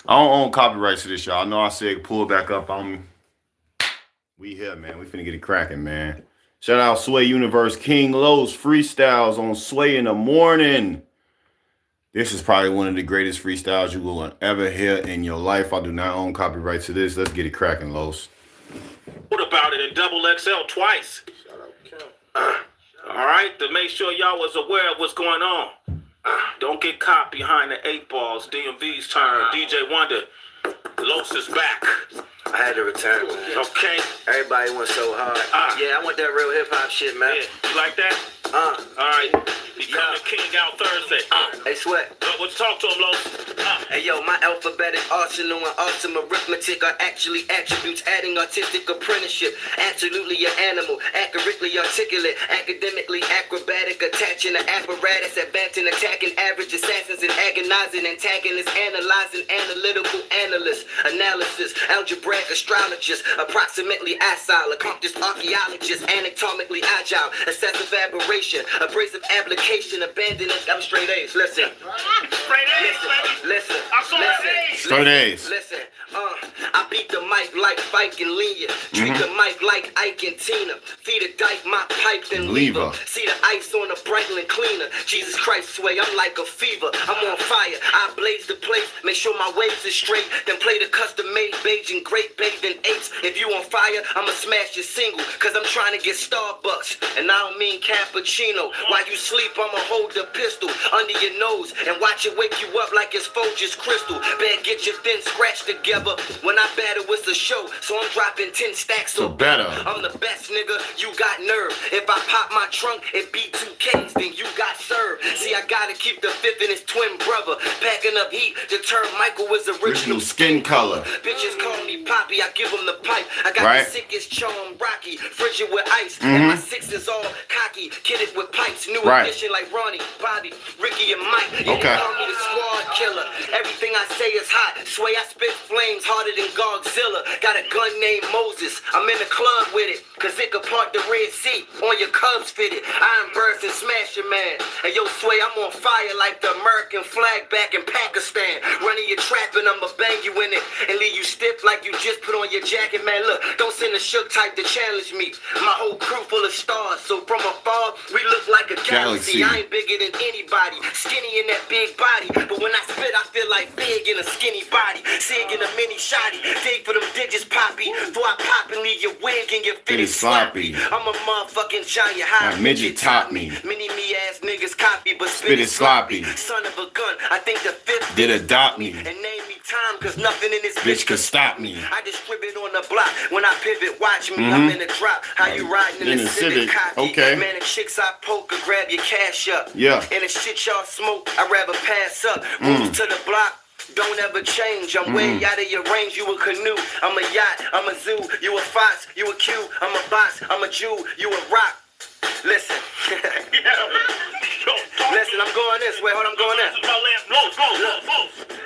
I don't own copyrights to this, y'all. I know I said pull back up on me. We here, man. We finna get it cracking, man. Shout out Sway Universe, King Lowe's freestyles on Sway in the morning. This is probably one of the greatest freestyles you will ever hear in your life. I do not own copyright to this. Let's get it cracking, Lowe's. What about it in double XL twice? All right, to make sure y'all was aware of what's going on. Don't get caught behind the 8 balls. DMV's turn. DJ Wonder. Los is back. I had to return, man. Okay. Everybody went so hard. Yeah, I want that real hip hop shit, man. Yeah. You like that? All right. Becoming king out Thursday. Hey, Sweat. Let's talk to him, Los. Hey, yo, my alphabetic arsenal and awesome arithmetic are actually attributes adding artistic apprenticeship. Absolutely an animal, accurately articulate, academically acrobatic, attaching an apparatus, advancing, attacking average assassins and agonizing antagonists, analyzing analytical analysts, analysis, algebraic astrologists, approximately agile, accomplished archaeologists, anatomically agile, excessive aberration, abrasive application, abandoning. I'm straight A's. Listen. Straight A's, baby. Listen. I saw A's. Straight A's. Listen. I beat the mic like Fike and Leah. Treat the mic like Ike and Tina. Feed a dyke, my pipe, then leave her. See the ice on the Franklin cleaner. Jesus Christ, Sway, I'm like a fever. I'm on fire. I blaze the place. Make sure my waves is straight. Then play the custom-made beige and great bathing apes. If you on fire, I'ma smash your single. Cause I'm trying to get Starbucks. And I don't mean cappuccino. While you sleep, I'ma hold the pistol under your nose and watch it wake you up like it's Folgers crystal. Better get your thin scratch together. When I battle, it's a show. So I'm dropping 10 stacks So better. I'm the best, nigga. You got nerve. If I pop my trunk, it be 2 Ks, then you got served. See, I gotta keep the fifth in his twin brother. Packing up heat to turn Michael was Original skin color. Bitches call me Poppy, I give them the pipe. I got Right. the sickest charm, Rocky, frigid with ice. And my 6 is all cocky, kidded with pipes. New Right. edition like Ronnie, Bobby, Ricky, and Mike. Yeah, Okay. they call me the squad killer. Everything I say is hot. Sway, I spit flames harder than Godzilla. Got a gun named Moses. I'm in the club with it, cause it could part the Red Sea on your Cubs fitted. Iron Burst and Smash your man. And yo, Sway, I'm on fire like the American flag back in Pakistan. Running your trap and I'ma bang you in it and leave you stiff like you just put on your jacket, man. Look, don't send a shook type to challenge me. My whole crew full of stars, so from afar, we look like a galaxy. I ain't bigger than anybody, skinny in that big body. But when I spit, I feel like big in a skinny body. Sig in a mini shotty, dig for them digits, Poppy. Before I pop and leave your wig and your fitted sloppy. I'm a motherfucking giant, high midget taught me. Mini me ass niggas copy, but Spit it sloppy. Son of a gun, I think the fifth Did adopt me. and name me time, cause nothing in this Bitch could stop me. I distribute on the block. When I pivot, watch me. I'm in the drop. How you riding in the Civic? Copy. Okay. Man, the chicks I poke or grab your cash up. Yeah. And the shit y'all smoke, I'd rather pass up. Rules to the block. Don't ever change. I'm way out of your range. You a canoe. I'm a yacht. I'm a zoo. You a fox. You a cube. I'm a box. I'm a Jew. You a rock. Listen. Listen, I'm going this way. Hold on, I'm going this.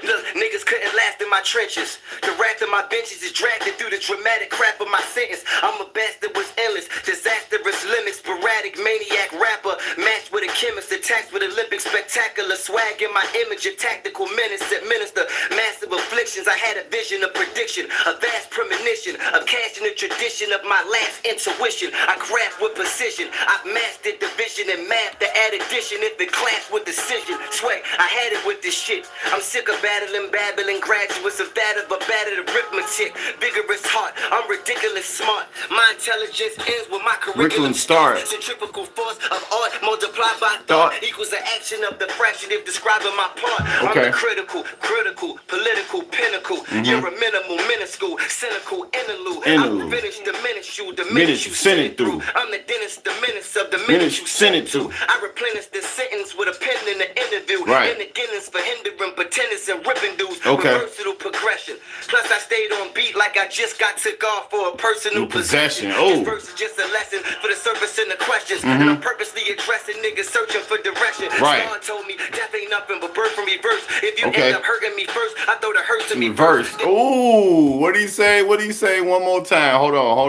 Look, niggas couldn't last in my trenches. The wrath of my benches is drafted through the dramatic crap of my sentence. I'm a bastard with endless, disastrous limits, sporadic maniac rapper, matched with a chemist, attacked with Olympic spectacular swag in my image, a tactical menace, administer massive afflictions. I had a vision of prediction, a vast premonition of casting the tradition of my last intuition. I craft with precision. I've mastered division and math, the add addition if it clash with decision. Sway, I had it with this shit. I'm sick of battling, babbling graduates of that of a battered arithmetic. Vigorous heart, I'm ridiculous smart. My intelligence ends with my curriculum starts. Centrifugal force of art multiplied by thought equals the action of the fraction if describing my part. I'm the critical, political pinnacle. You're a minimal, minuscule, cynical interlude. I'm finished, diminish you, diminish you, send it through. I'm the dentist, the menace of the minute you send it to. I replenish the sentence with a pen in the interview. Right. In the Guinness for hindering pretenders and ripping dudes. Okay. With versatile progression. Plus I stayed on beat like I just got took off for a personal New possession. This verse is just a lesson for the surface and the questions. And I'm purposely addressing niggas searching for direction. Right. Someone told me death ain't nothing but birth from reverse. If you Okay. end up hurting me first, I throw the hurt to me Verse. first. Ooh, what do you say? What do you say? One more time. Hold on.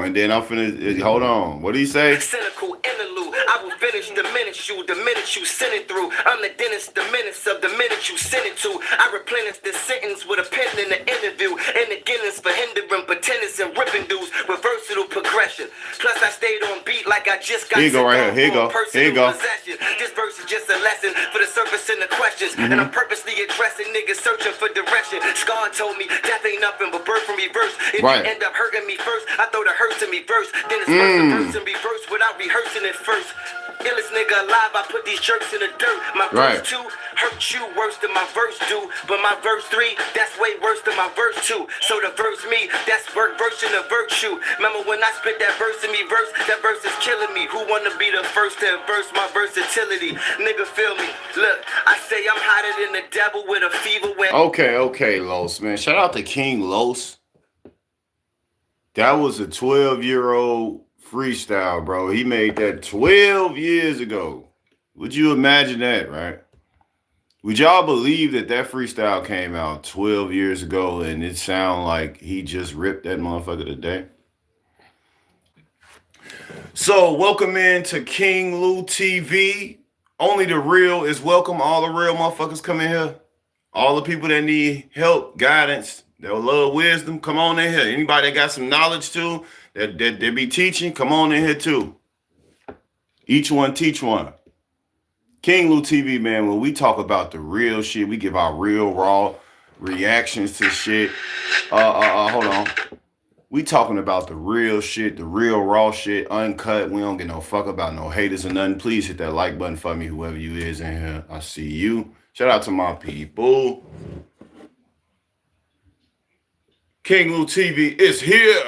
And then I'm finna. Hold on. What do you say? Cynical interlude. glue. I will finish the minute you send it through. I'm the dentist, the menace of the minute you send it to. I replenish the sentence with a pen in the interview. And the Guinness for hindering pretenders and ripping dudes with versatile progression. Plus I stayed on beat like I just got Here you go right here. Here you go. Here you go. Possession. This verse is just a lesson for the surface and the questions. And I'm purposely addressing niggas searching for direction. Scar told me death ain't nothing but birth from reverse. If you end up hurting me first, I throw the hurts in reverse. Then it's verse in reverse without rehearsing it first. Illest nigga alive, I put these jerks in the dirt. My verse 2 hurt you worse than my verse 2. But my verse 3, that's way worse than my verse 2. So the verse me, that's version of virtue. Remember when I spit that verse in me verse, that verse is killing me. Who wanna be the first to verse my versatility? Nigga, feel me. Look, I say I'm hotter than the devil with a fever when... Okay, Los, man. Shout out to King Los. That was a 12-year-old freestyle, bro. He made that 12 years ago. Would you imagine that, right? Would y'all believe that freestyle came out 12 years ago and it sound like he just ripped that motherfucker today? So welcome in to King Lou TV. Only the real is welcome. All the real motherfuckers come in here. All the people that need help, guidance, that love wisdom, come on in here. Anybody that got some knowledge too, that they be teaching, come on in here too. Each one teach one. King Lou TV, man, when we talk about the real shit, we give our real raw reactions to shit. Hold on. We talking about the real shit, the real raw shit, uncut. We don't get no fuck about no haters or nothing. Please hit that like button for me, whoever you is in here. I see you. Shout out to my people. King Lou TV is here.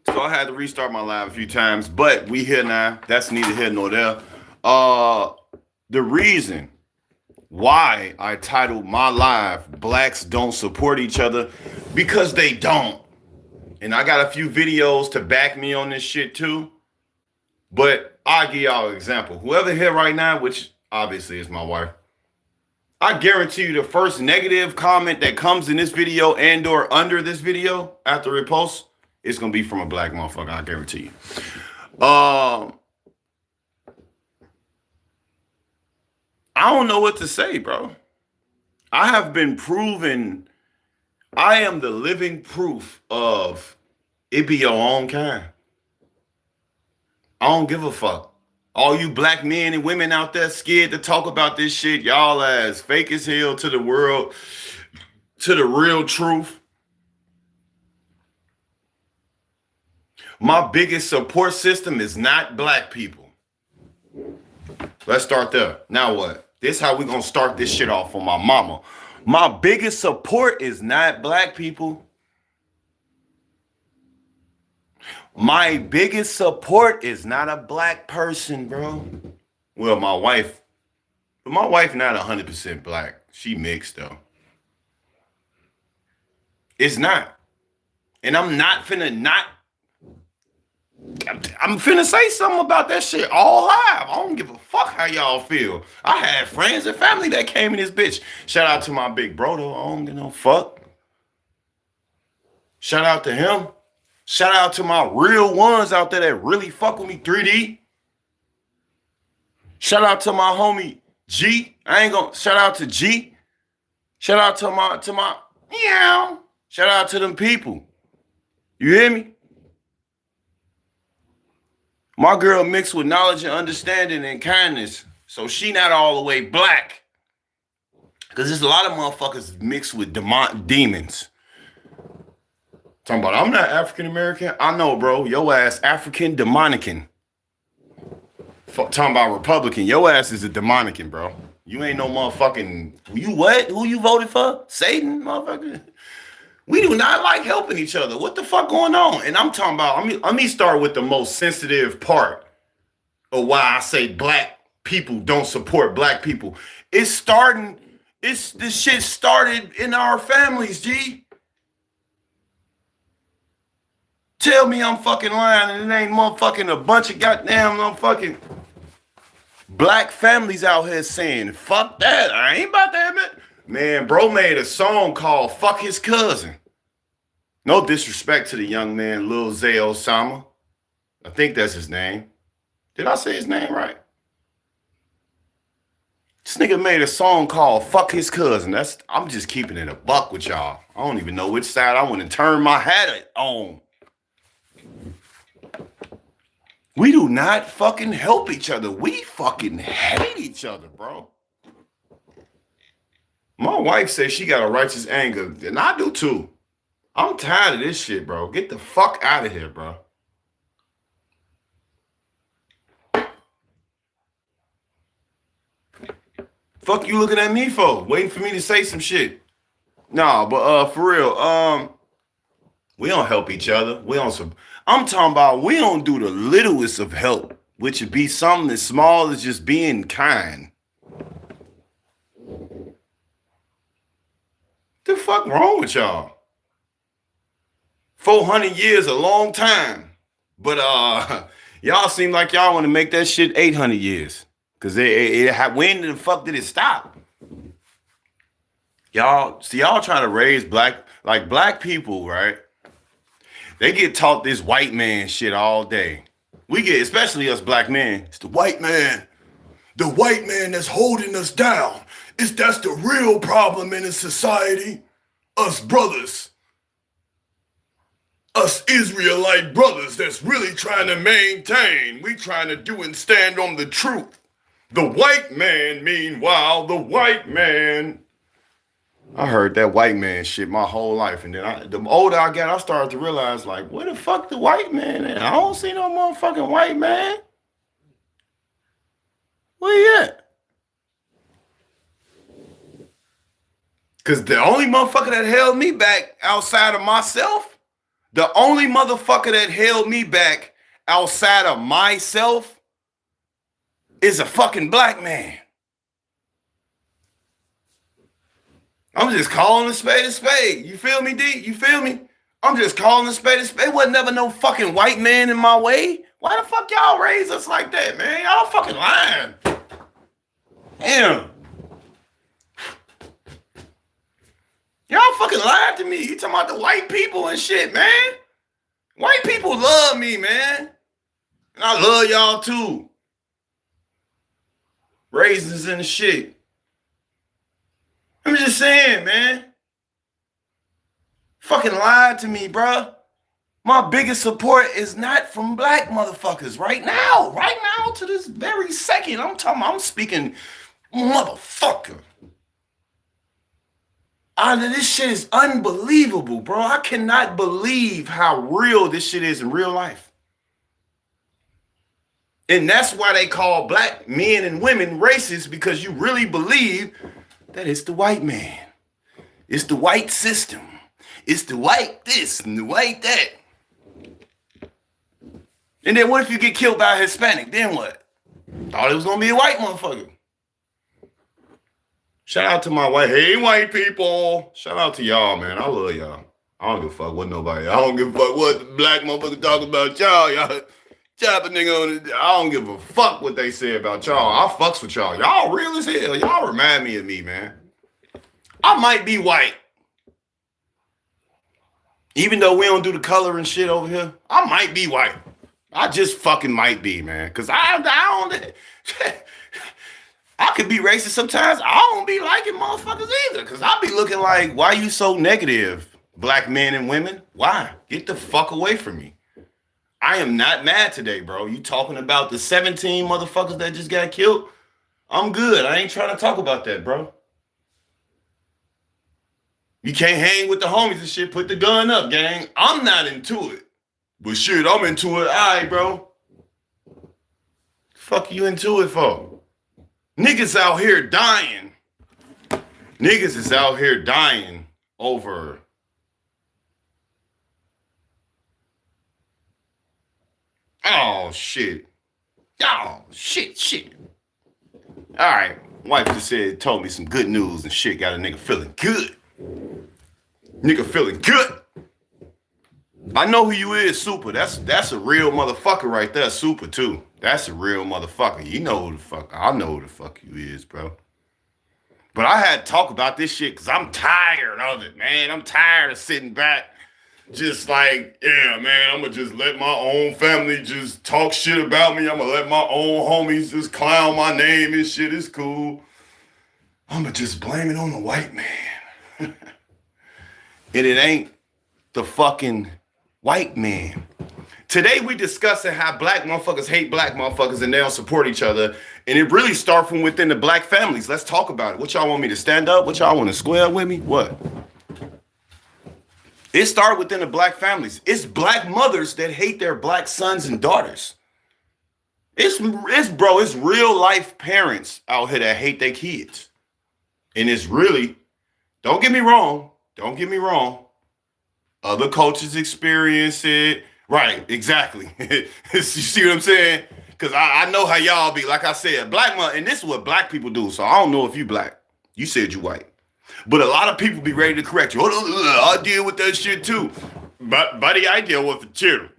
So I had to restart my live a few times, but we here now. That's neither here nor there. The reason why I titled my live Blacks Don't Support Each Other, because they don't. And I got a few videos to back me on this shit too. But I'll give y'all an example. Whoever here right now, which obviously is my wife, I guarantee you the first negative comment that comes in this video and or under this video after it posts, it's going to be from a black motherfucker, I guarantee you. I don't know what to say, bro. I have been proven, I am the living proof of it be your own kind. I don't give a fuck. All you black men and women out there scared to talk about this shit, y'all as fake as hell to the world, to the real truth. My biggest support system is not black people. Let's start there. Now what? This how we gonna start this shit off on my mama. My biggest support is not black people. My biggest support is not a black person, bro. Well, my wife. But my wife not 100% black. She mixed, though. It's not. And I'm not finna not. I'm finna say something about that shit all live. I don't give a fuck how y'all feel. I had friends and family that came in this bitch. Shout out to my big bro, though. I don't give no fuck. Shout out to him. Shout out to my real ones out there that really fuck with me, 3D. Shout out to my homie G. I ain't gonna shout out to G. Shout out to my meow. Shout out to them people. You hear me? My girl mixed with knowledge and understanding and kindness. So she not all the way black. Because there's a lot of motherfuckers mixed with demons. Talking about, I'm not African-American. I know, bro. Your ass African demonican. Talking about Republican. Your ass is a demonican, bro. You ain't no motherfucking... You what? Who you voted for? Satan, motherfucker? We do not like helping each other. What the fuck going on? And I'm talking about... Let me start with the most sensitive part of why I say black people don't support black people. It's starting... This shit started in our families, G. Tell me I'm fucking lying and it ain't motherfucking a bunch of goddamn motherfucking black families out here saying, fuck that. I ain't about that, man. Man, bro made a song called Fuck His Cousin. No disrespect to the young man, Lil Zay Osama. I think that's his name. Did I say his name right? This nigga made a song called Fuck His Cousin. I'm just keeping it a buck with y'all. I don't even know which side I want to turn my hat on. We do not fucking help each other. We fucking hate each other, bro. My wife says she got a righteous anger, and I do too. I'm tired of this shit, bro. Get the fuck out of here, bro. Fuck you looking at me for? Waiting for me to say some shit. Nah, but for real, we don't help each other. I'm talking about we don't do the littlest of help, which would be something as small as just being kind. The fuck wrong with y'all? 400 years a long time. But y'all seem like y'all want to make that shit 800 years. Cause when the fuck did it stop? Y'all trying to raise black people, right? They get taught this white man shit all day. We get, especially us black men, it's the white man. The white man that's holding us down. That's the real problem in a society. Us brothers. Us Israelite brothers that's really trying to maintain. We trying to do and stand on the truth. The white man, meanwhile, the white man. I heard that white man shit my whole life. And then the older I got, I started to realize, like, where the fuck the white man at? I don't see no motherfucking white man. Where you at? Because the only motherfucker that held me back outside of myself, the only motherfucker that held me back outside of myself is a fucking black man. I'm just calling a spade a spade. You feel me, D? You feel me? I'm just calling a spade a spade. There wasn't never no fucking white man in my way. Why the fuck y'all raise us like that, man? Y'all fucking lying. Damn. Y'all fucking lied to me. You talking about the white people and shit, man. White people love me, man. And I love y'all too. Raisins and shit. I'm just saying, man. Fucking lied to me, bruh. My biggest support is not from black motherfuckers right now. Right now, to this very second. I'm speaking motherfucker. This shit is unbelievable, bro. I cannot believe how real this shit is in real life. And that's why they call black men and women racist, because you really believe that it's the white man. It's the white system. It's the white this and the white that. And then what if you get killed by a Hispanic? Then what? Thought it was going to be a white motherfucker. Shout out to my white people. Shout out to y'all, man. I love y'all. I don't give a fuck what nobody. I don't give a fuck what the black motherfucker talk about y'all. Y'all chop a nigga on it. I don't give a fuck what they say about y'all. I fucks with y'all. Y'all real as hell. Y'all remind me of me, man. I might be white. Even though we don't do the color and shit over here, I might be white. I just fucking might be, man. Because I don't... I could be racist sometimes. I don't be liking motherfuckers either. Because I be looking like, why you so negative, black men and women? Why? Get the fuck away from me. I am not mad today, bro. You talking about the 17 motherfuckers that just got killed? I'm good. I ain't trying to talk about that, bro. You can't hang with the homies and shit. Put the gun up, gang. I'm not into it. But shit, I'm into it. All right, bro. Fuck you into it for? Niggas out here dying. Niggas is out here dying over oh shit. Oh shit. All right. Wife just told me some good news and shit. Got a nigga feeling good. Nigga feeling good. I know who you is, Super. That's a real motherfucker right there, Super too. That's a real motherfucker. You know who the fuck. I know who the fuck you is, bro. But I had to talk about this shit because I'm tired of it, man. I'm tired of sitting back just like, yeah, man, I'm gonna just let my own family just talk shit about me. I'm gonna let my own homies just clown my name and shit. It's cool. I'm gonna just blame it on the white man. And it ain't the fucking white man. Today we discussing how black motherfuckers hate black motherfuckers and they don't support each other. And it really starts from within the black families. Let's talk about it. What y'all want me to stand up? What y'all want to square with me? What? It started within the black families. It's black mothers that hate their black sons and daughters. It's real life parents out here that hate their kids. And it's really, don't get me wrong. Other cultures experience it. Right, exactly. You see what I'm saying? Because I know how y'all be. Like I said, black mother, and this is what black people do. So I don't know if you black. You said you white. But a lot of people be ready to correct you. I deal with that shit too. But buddy, I deal with it too.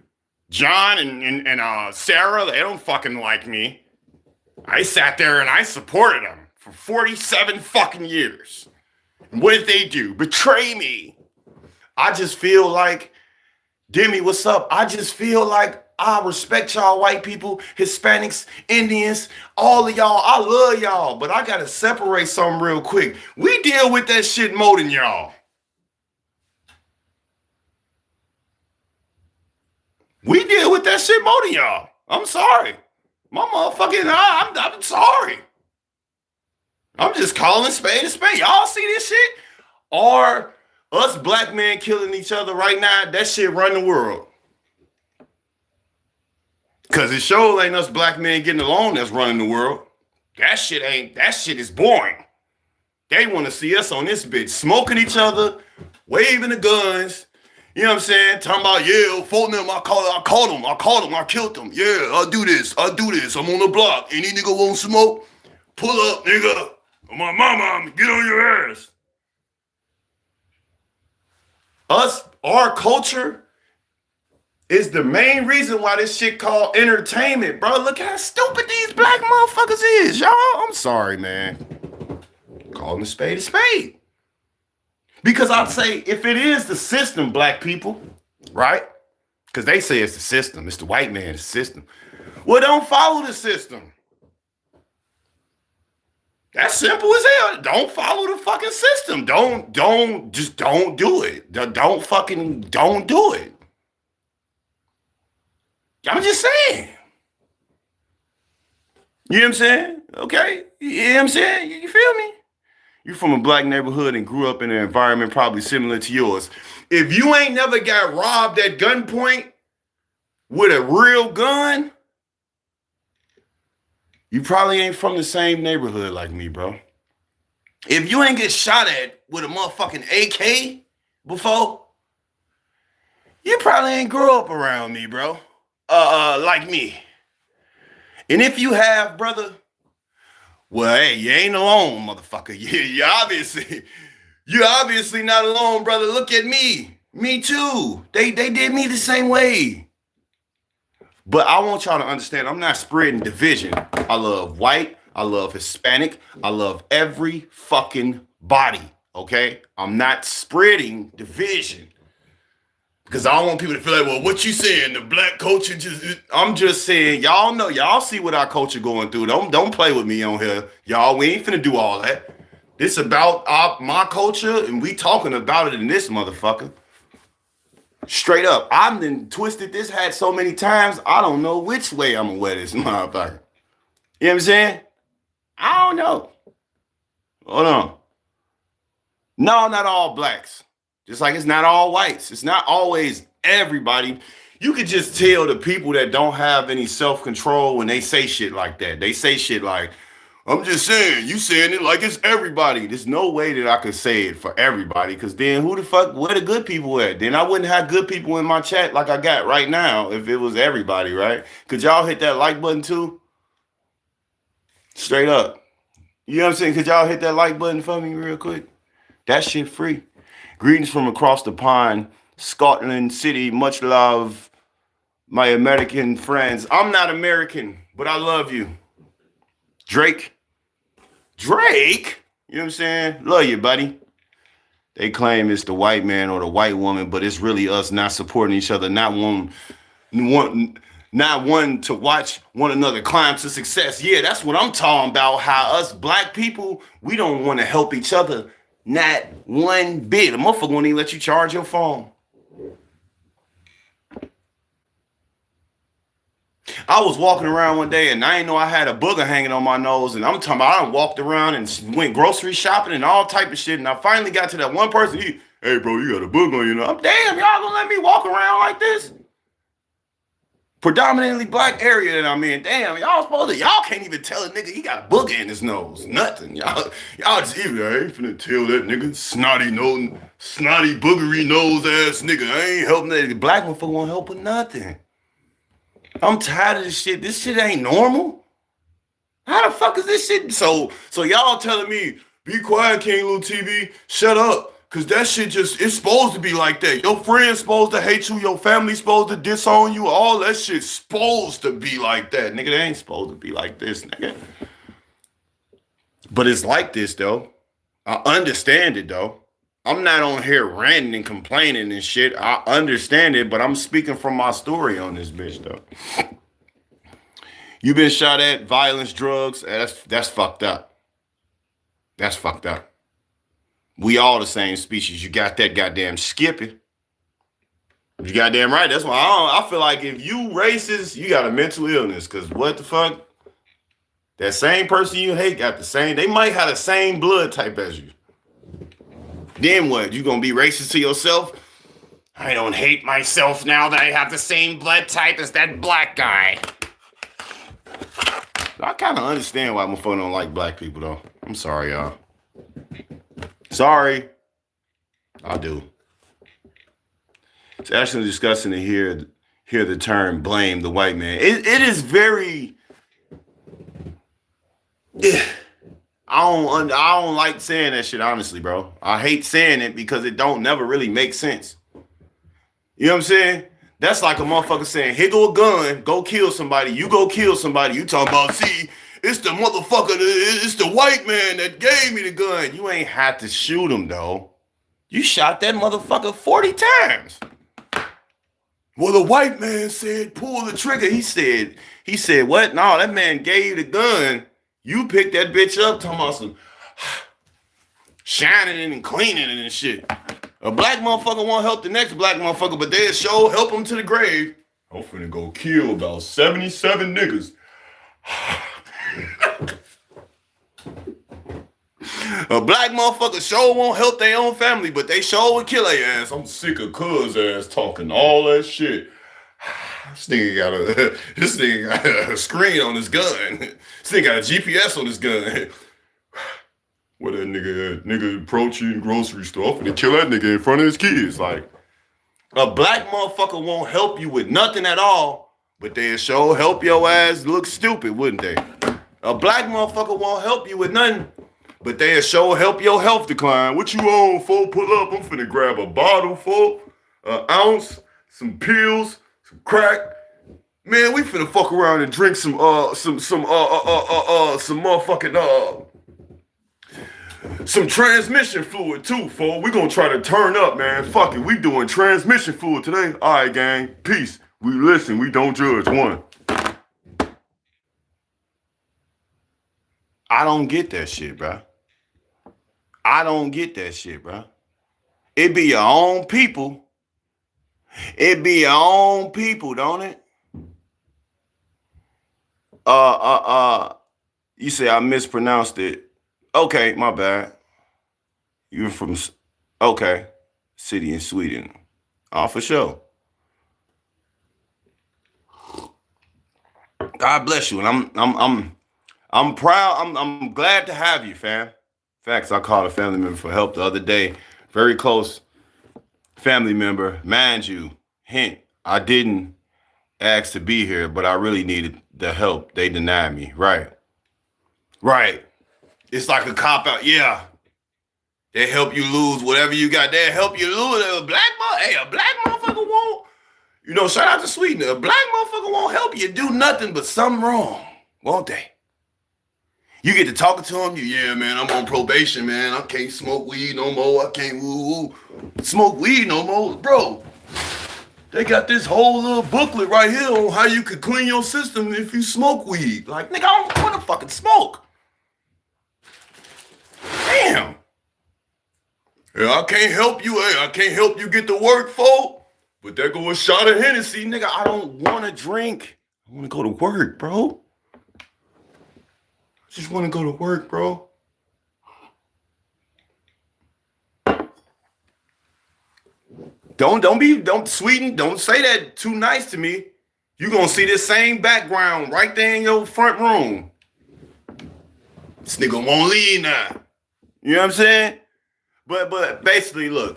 John and Sarah, they don't fucking like me. I sat there and I supported them for 47 fucking years. And what did they do? Betray me. I just feel like, Demi, what's up? I just feel like I respect y'all white people, Hispanics, Indians, all of y'all. I love y'all, but I gotta separate something real quick. We deal with that shit more than y'all. We deal with that shit more than y'all. I'm sorry. My motherfucking, I'm sorry. I'm just calling spade a spade. Y'all see this shit? Or us black men killing each other right now, that shit run the world. Cause it sure ain't us black men getting along that's running the world. That shit is boring. They want to see us on this bitch smoking each other, waving the guns. You know what I'm saying? Talking about, yeah, phone them, I called them, I killed them. Yeah, I'll do this. I'm on the block. Any nigga want smoke? Pull up, nigga. My mama, get on your ass. Our culture is the main reason why this shit called entertainment, bro. Look how stupid these black motherfuckers is, y'all. I'm sorry, man. Calling a spade. Because I'd say if it is the system, black people, right? Because they say it's the system. It's the white man's system. Well, don't follow the system. That's simple as hell. Don't follow the fucking system. Don't do it. Don't do it. I'm just saying. You know what I'm saying? Okay. You know what I'm saying? You feel me? You're from a black neighborhood and grew up in an environment probably similar to yours. If you ain't never got robbed at gunpoint with a real gun, you probably ain't from the same neighborhood like me, bro. If you ain't get shot at with a motherfucking AK before, you probably ain't grow up around me, bro. Like me. And if you have, brother, well, hey, you ain't alone, motherfucker. You're obviously not alone, brother. Look at me. Me too. They did me the same way. But I want y'all to understand, I'm not spreading division. I love white. I love Hispanic. I love every fucking body, okay? I'm not spreading division. Because I don't want people to feel like, well, what you saying? The black culture just... I'm just saying, y'all know, y'all see what our culture going through. Don't play with me on here. Y'all, we ain't finna do all that. This about my culture, and we talking about it in this motherfucker. Straight up. I've been twisted this hat so many times, I don't know which way I'm gonna wear this motherfucker. You know what I'm saying? I don't know. Hold on. No, not all blacks. Just like it's not all whites. It's not always everybody. You could just tell the people that don't have any self-control when they say shit like that. They say shit like, I'm just saying, you saying it like it's everybody. There's no way that I could say it for everybody, because then who the fuck, where the good people at? Then I wouldn't have good people in my chat like I got right now if it was everybody, right? Could y'all hit that like button too? Straight up. You know what I'm saying? Could y'all hit that like button for me real quick? That shit free. Greetings from across the pond, Scotland City. Much love, my American friends. I'm not American, but I love you. Drake? You know what I'm saying? Love you, buddy. They claim it's the white man or the white woman, but it's really us not supporting each other, not one to watch one another climb to success. Yeah, that's what I'm talking about. How us black people, we don't want to help each other, not one bit. A motherfucker won't even let you charge your phone. I was walking around one day and I didn't know I had a booger hanging on my nose. And I'm talking about I walked around and went grocery shopping and all type of shit. And I finally got to that one person. Hey, bro, you got a booger on you. I'm damn, y'all gonna let me walk around like this? Predominantly black area that I'm in. Damn, y'all can't even tell a nigga he got a booger in his nose. Nothing. Y'all just even, I ain't finna tell that nigga snotty boogery nose ass nigga. I ain't helping that. Black motherfucker won't help with nothing. I'm tired of this shit. This shit ain't normal. How the fuck is this shit? So y'all telling me, be quiet, King Lou TV, shut up. Cause that shit it's supposed to be like that. Your friend's supposed to hate you, your family's supposed to disown you, all that shit's supposed to be like that. Nigga, they ain't supposed to be like this, nigga. But it's like this though. I understand it though. I'm not on here ranting and complaining and shit. I understand it, but I'm speaking from my story on this bitch though. You been shot at, violence, drugs, that's fucked up. That's fucked up. We all the same species. You got that goddamn skipping. You goddamn right. That's why I feel like if you racist, you got a mental illness. Cause what the fuck? That same person you hate got the same. They might have the same blood type as you. Then what? You gonna be racist to yourself? I don't hate myself now that I have the same blood type as that black guy. I kind of understand why motherfuckers don't like black people though. I'm sorry, y'all. Sorry. I do. It's actually disgusting to hear the term blame the white man. It is very. I don't like saying that shit, honestly, bro. I hate saying it because it don't never really make sense. You know what I'm saying? That's like a motherfucker saying, here go a gun, go kill somebody. You go kill somebody. You talking about, see, it's the motherfucker, it's the white man that gave me the gun. You ain't had to shoot him, though. You shot that motherfucker 40 times. Well, the white man said, pull the trigger. He said, what? No, that man gave you the gun. You picked that bitch up, talking about some shining it and cleaning it and shit. A black motherfucker won't help the next black motherfucker, but they'll sure help him to the grave. I'm finna go kill about 77 niggas. A black motherfucker sure won't help their own family, but they sure would kill their ass. I'm sick of cuz ass talking all that shit. This nigga got a screen on his gun. This nigga got a GPS on his gun. What that nigga at? Nigga approaching grocery store. I'm finna kill that nigga in front of his kids. Like, a black motherfucker won't help you with nothing at all, but they'll sure help your ass look stupid, wouldn't they? A black motherfucker won't help you with nothing, but they'll sure help your health decline. What you on, folk? Pull up. I'm finna grab a bottle, folk, an ounce, some pills, some crack. Man, we finna fuck around and drink some motherfucking some transmission fluid too, fool. We gonna try to turn up, man. Fuck it, we doing transmission fluid today. All right, gang. Peace. We listen. We don't judge. One. I don't get that shit, bro. I don't get that shit, bro. It be your own people. It be your own people, don't it? You say I mispronounced it. Okay, my bad. You're from, okay, city in Sweden. Oh, for sure. God bless you, and I'm proud. I'm glad to have you, fam. Facts. I called a family member for help the other day. Very close family member, mind you. Hint: I didn't ask to be here, but I really needed the help. They denied me. Right. It's like a cop out. Yeah. They help you lose whatever you got. They help you lose. A black motherfucker won't. You know, shout out to Sweden. A black motherfucker won't help you do nothing but something wrong, won't they? You get to talking to them, yeah, man, I'm on probation, man. I can't smoke weed no more. I can't smoke weed no more. Bro, they got this whole little booklet right here on how you could clean your system if you smoke weed. Like, nigga, I don't want to fucking smoke. Damn. Yeah, I can't help you. Hey, I can't help you get to work, folk. But there go a shot of Hennessy, nigga. I don't want to drink. I want to go to work, bro. I just want to go to work, bro. Don't sweeten. Don't say that too nice to me. You gonna see this same background right there in your front room. This nigga won't leave now. You know what I'm saying? But basically, look,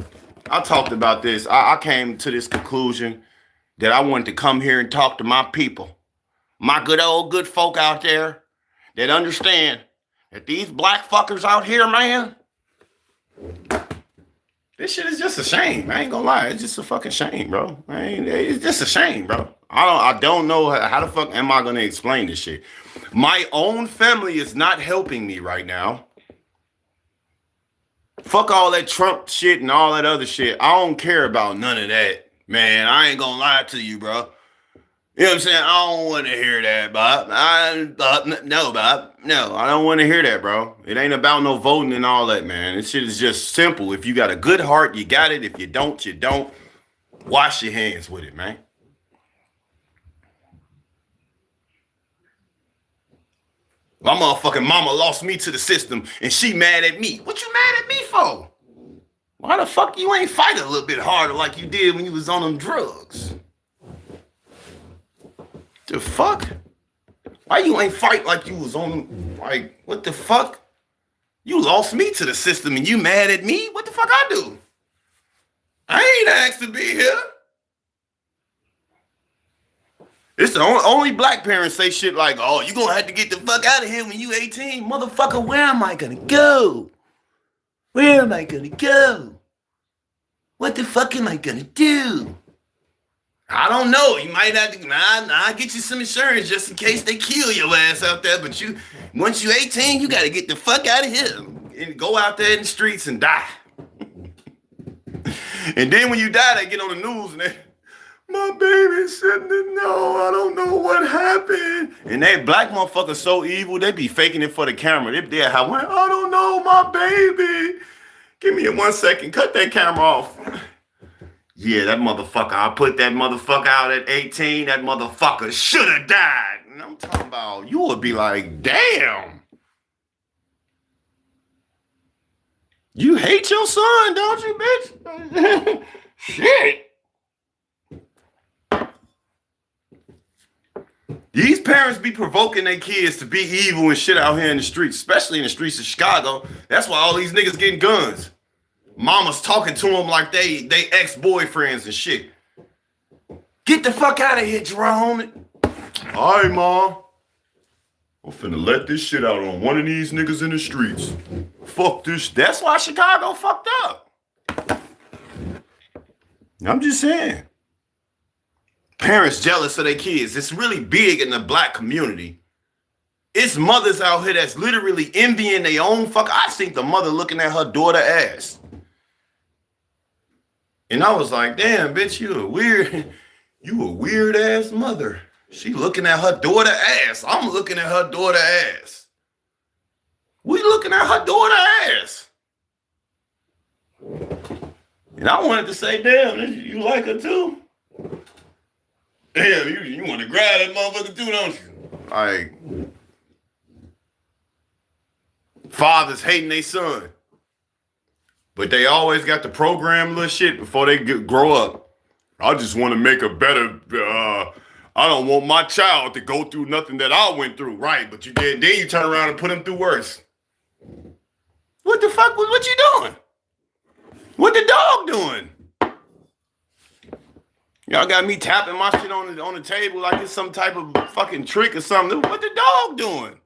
I talked about this. I came to this conclusion that I wanted to come here and talk to my people, my good folk out there that understand that these black fuckers out here, man, this shit is just a shame. I ain't gonna lie, it's just a fucking shame, bro. It's just a shame, bro. I don't know how the fuck am I gonna explain this shit. My own family is not helping me right now. Fuck all that Trump shit and all that other shit. I don't care about none of that, man. I ain't gonna lie to you, bro. You know what I'm saying? I don't want to hear that, Bob. No, Bob. No, I don't want to hear that, bro. It ain't about no voting and all that, man. This shit is just simple. If you got a good heart, you got it. If you don't, you don't. Wash your hands with it, man. My motherfucking mama lost me to the system and she mad at me. What you mad at me for? Why the fuck you ain't fight a little bit harder like you did when you was on them drugs? The fuck? Why you ain't fight like you was on them? Like, what the fuck? You lost me to the system and you mad at me? What the fuck I do? I ain't asked to be here. It's the only black parents say shit like, oh, you gonna have to get the fuck out of here when you 18. Motherfucker, where am I gonna go? Where am I gonna go? What the fuck am I gonna do? I don't know. You might have to, I'll get you some insurance just in case they kill your ass out there. But once you're 18, you gotta get the fuck out of here and go out there in the streets and die. And then when you die, they get on the news and my baby's sitting there, no, I don't know what happened. And that black motherfucker so evil, they be faking it for the camera. They're how, I don't know, my baby. Give me 1 second, cut that camera off. Yeah, that motherfucker, I put that motherfucker out at 18, that motherfucker should have died. And I'm talking about, you would be like, damn. You hate your son, don't you, bitch? Shit. These parents be provoking their kids to be evil and shit out here in the streets, especially in the streets of Chicago. That's why all these niggas getting guns. Mama's talking to them like they ex-boyfriends and shit. Get the fuck out of here, Jerome. All right, Mom. I'm finna let this shit out on one of these niggas in the streets. Fuck this. That's why Chicago fucked up. I'm just saying. Parents jealous of their kids. It's really big in the black community. It's mothers out here that's literally envying their own fuck. I seen the mother looking at her daughter ass. And I was like, damn, bitch, you a weird ass mother. She looking at her daughter ass. I'm looking at her daughter ass. We looking at her daughter ass. And I wanted to say, damn, you like her too? Damn, you want to grab that motherfucker too, don't you? Like, fathers hating their son. But they always got the program little shit before they grow up. I just want to make a better, I don't want my child to go through nothing that I went through. Right, but then you turn around and put him through worse. What the fuck, what you doing? What the dog doing? Y'all got me tapping my shit on the table like it's some type of fucking trick or something. What the dog doing?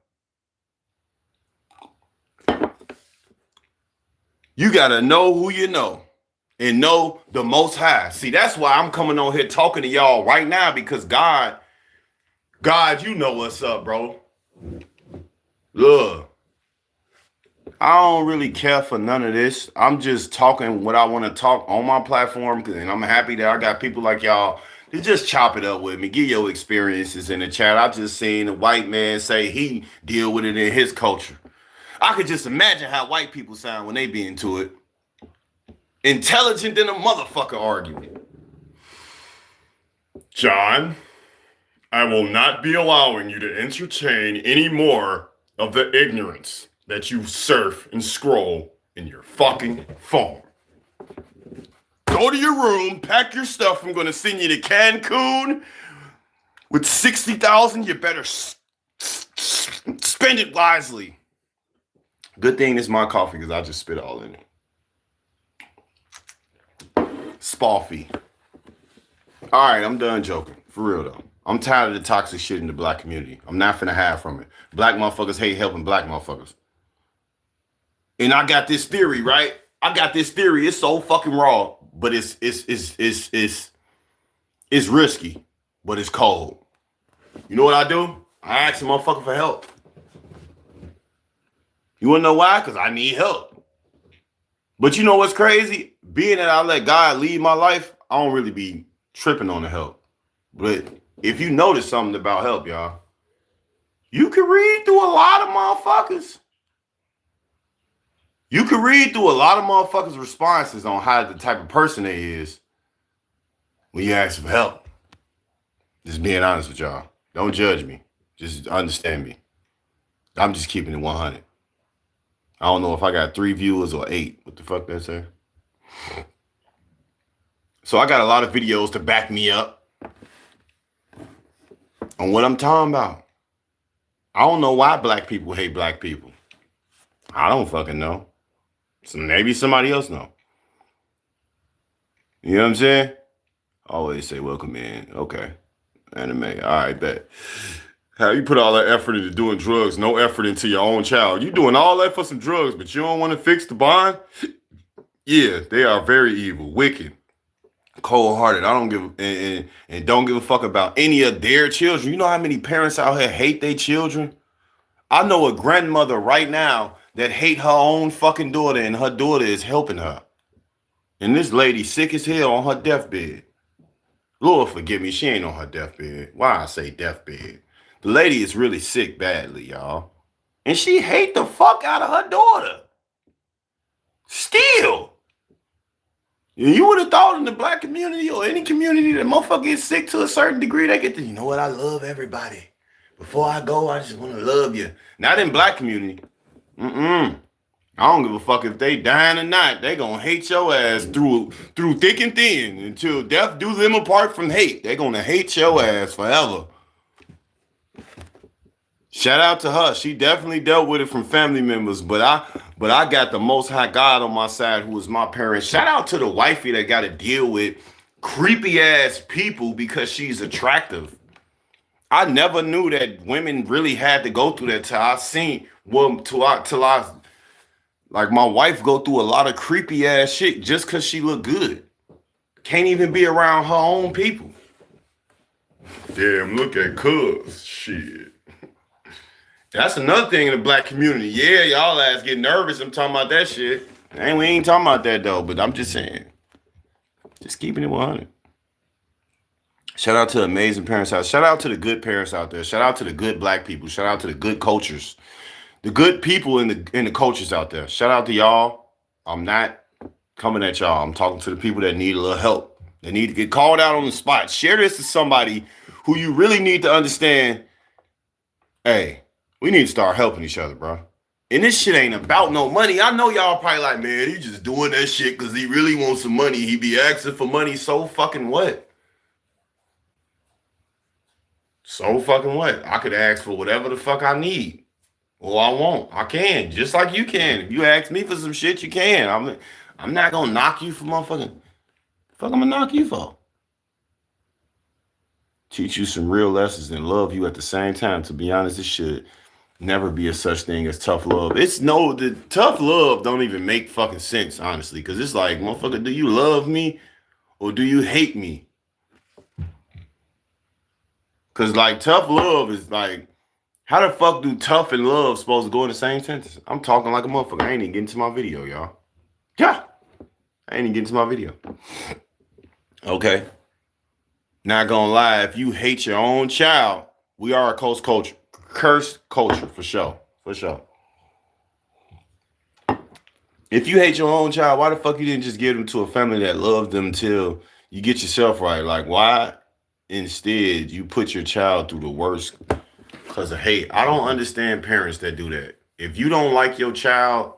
You gotta know who you know and know the Most High. See, that's why I'm coming on here talking to y'all right now, because God, you know what's up, bro. Look, I don't really care for none of this. I'm just talking what I want to talk on my platform, and I'm happy that I got people like y'all to just chop it up with me. Give your experiences in the chat. I just seen a white man say he deal with it in his culture. I could just imagine how white people sound when they be into it. Intelligent than a motherfucker argument. John, I will not be allowing you to entertain any more of the ignorance that you surf and scroll in your fucking phone. Go to your room, pack your stuff. I'm going to send you to Cancun with 60,000. You better spend it wisely. Good thing it's my coffee because I just spit all in it. Spoffy. All right, I'm done joking. For real, though. I'm tired of the toxic shit in the black community. I'm not finna hide from it. Black motherfuckers hate helping black motherfuckers. And I got this theory, right? I got this theory. It's so fucking raw, but it's risky, but it's cold. You know what I do? I ask a motherfucker for help. You wanna know why? Because I need help. But you know what's crazy? Being that I let God lead my life, I don't really be tripping on the help. But if you notice something about help, y'all, you can read through a lot of motherfuckers. You can read through a lot of motherfuckers' responses on how the type of person they is when you ask for help. Just being honest with y'all. Don't judge me. Just understand me. I'm just keeping it 100. I don't know if I got 3 viewers or 8. What the fuck that say? So I got a lot of videos to back me up on what I'm talking about. I don't know why black people hate black people. I don't fucking know. So maybe somebody else know. You know what I'm saying? I always say welcome in. Okay. Anime. All right, bet. How you put all that effort into doing drugs, no effort into your own child. You doing all that for some drugs, but you don't want to fix the bond? Yeah, they are very evil, wicked, cold-hearted. I don't give and don't give a fuck about any of their children. You know how many parents out here hate their children? I know a grandmother right now that hate her own fucking daughter, and her daughter is helping her. And this lady sick as hell on her deathbed. Lord forgive me, she ain't on her deathbed. Why I say deathbed? The lady is really sick badly, y'all. And she hate the fuck out of her daughter. Still. You would have thought in the black community or any community that motherfucker gets sick to a certain degree, they get to, you know what, I love everybody. Before I go, I just want to love you. Not in black community. I don't give a fuck if they dying or not. They gonna hate your ass through thick and thin until death do them apart from hate. They gonna hate your ass forever. Shout out to her. She definitely dealt with it from family members, but I got the Most High God on my side, who is my parent. Shout out to the wifey that got to deal with creepy ass people because she's attractive. I never knew that women really had to go through that till I seen till I like my wife go through a lot of creepy ass shit just because she look good. Can't even be around her own people. Damn, look at cuz shit. That's another thing in the black community. Yeah, y'all ass get nervous. I'm talking about that shit. We ain't talking about that though, but I'm just saying. Just keeping it 100. Shout out to amazing parents out. Shout out to the good parents out there. Shout out to the good black people. Shout out to the good cultures. The good people in the cultures out there. Shout out to y'all. I'm not coming at y'all. I'm talking to the people that need a little help. They need to get called out on the spot. Share this to somebody who you really need to understand. Hey, we need to start helping each other, bro. And this shit ain't about no money. I know y'all probably like, man, he just doing that shit because he really wants some money. He be asking for money. So fucking what? So fucking what? I could ask for whatever the fuck I need. Or I won't. I can. Just like you can. If you ask me for some shit, you can. I'm not gonna knock you for motherfucking. Fuck I'm gonna knock you for. Teach you some real lessons and love you at the same time. To be honest, it should never be a such thing as tough love. The tough love don't even make fucking sense, honestly. Because it's like, motherfucker, do you love me or do you hate me? Because like tough love is like, How the fuck do tough and love supposed to go in the same sentence? I'm talking like a motherfucker. I ain't even getting to my video, y'all. Yeah. I ain't even getting to my video. Okay. Not gonna lie, if you hate your own child, we are a cursed culture for sure. For sure. If you hate your own child, why the fuck you didn't just give them to a family that loved them till you get yourself right? Like, why instead you put your child through the worst because of hate? I don't understand parents that do that. If you don't like your child,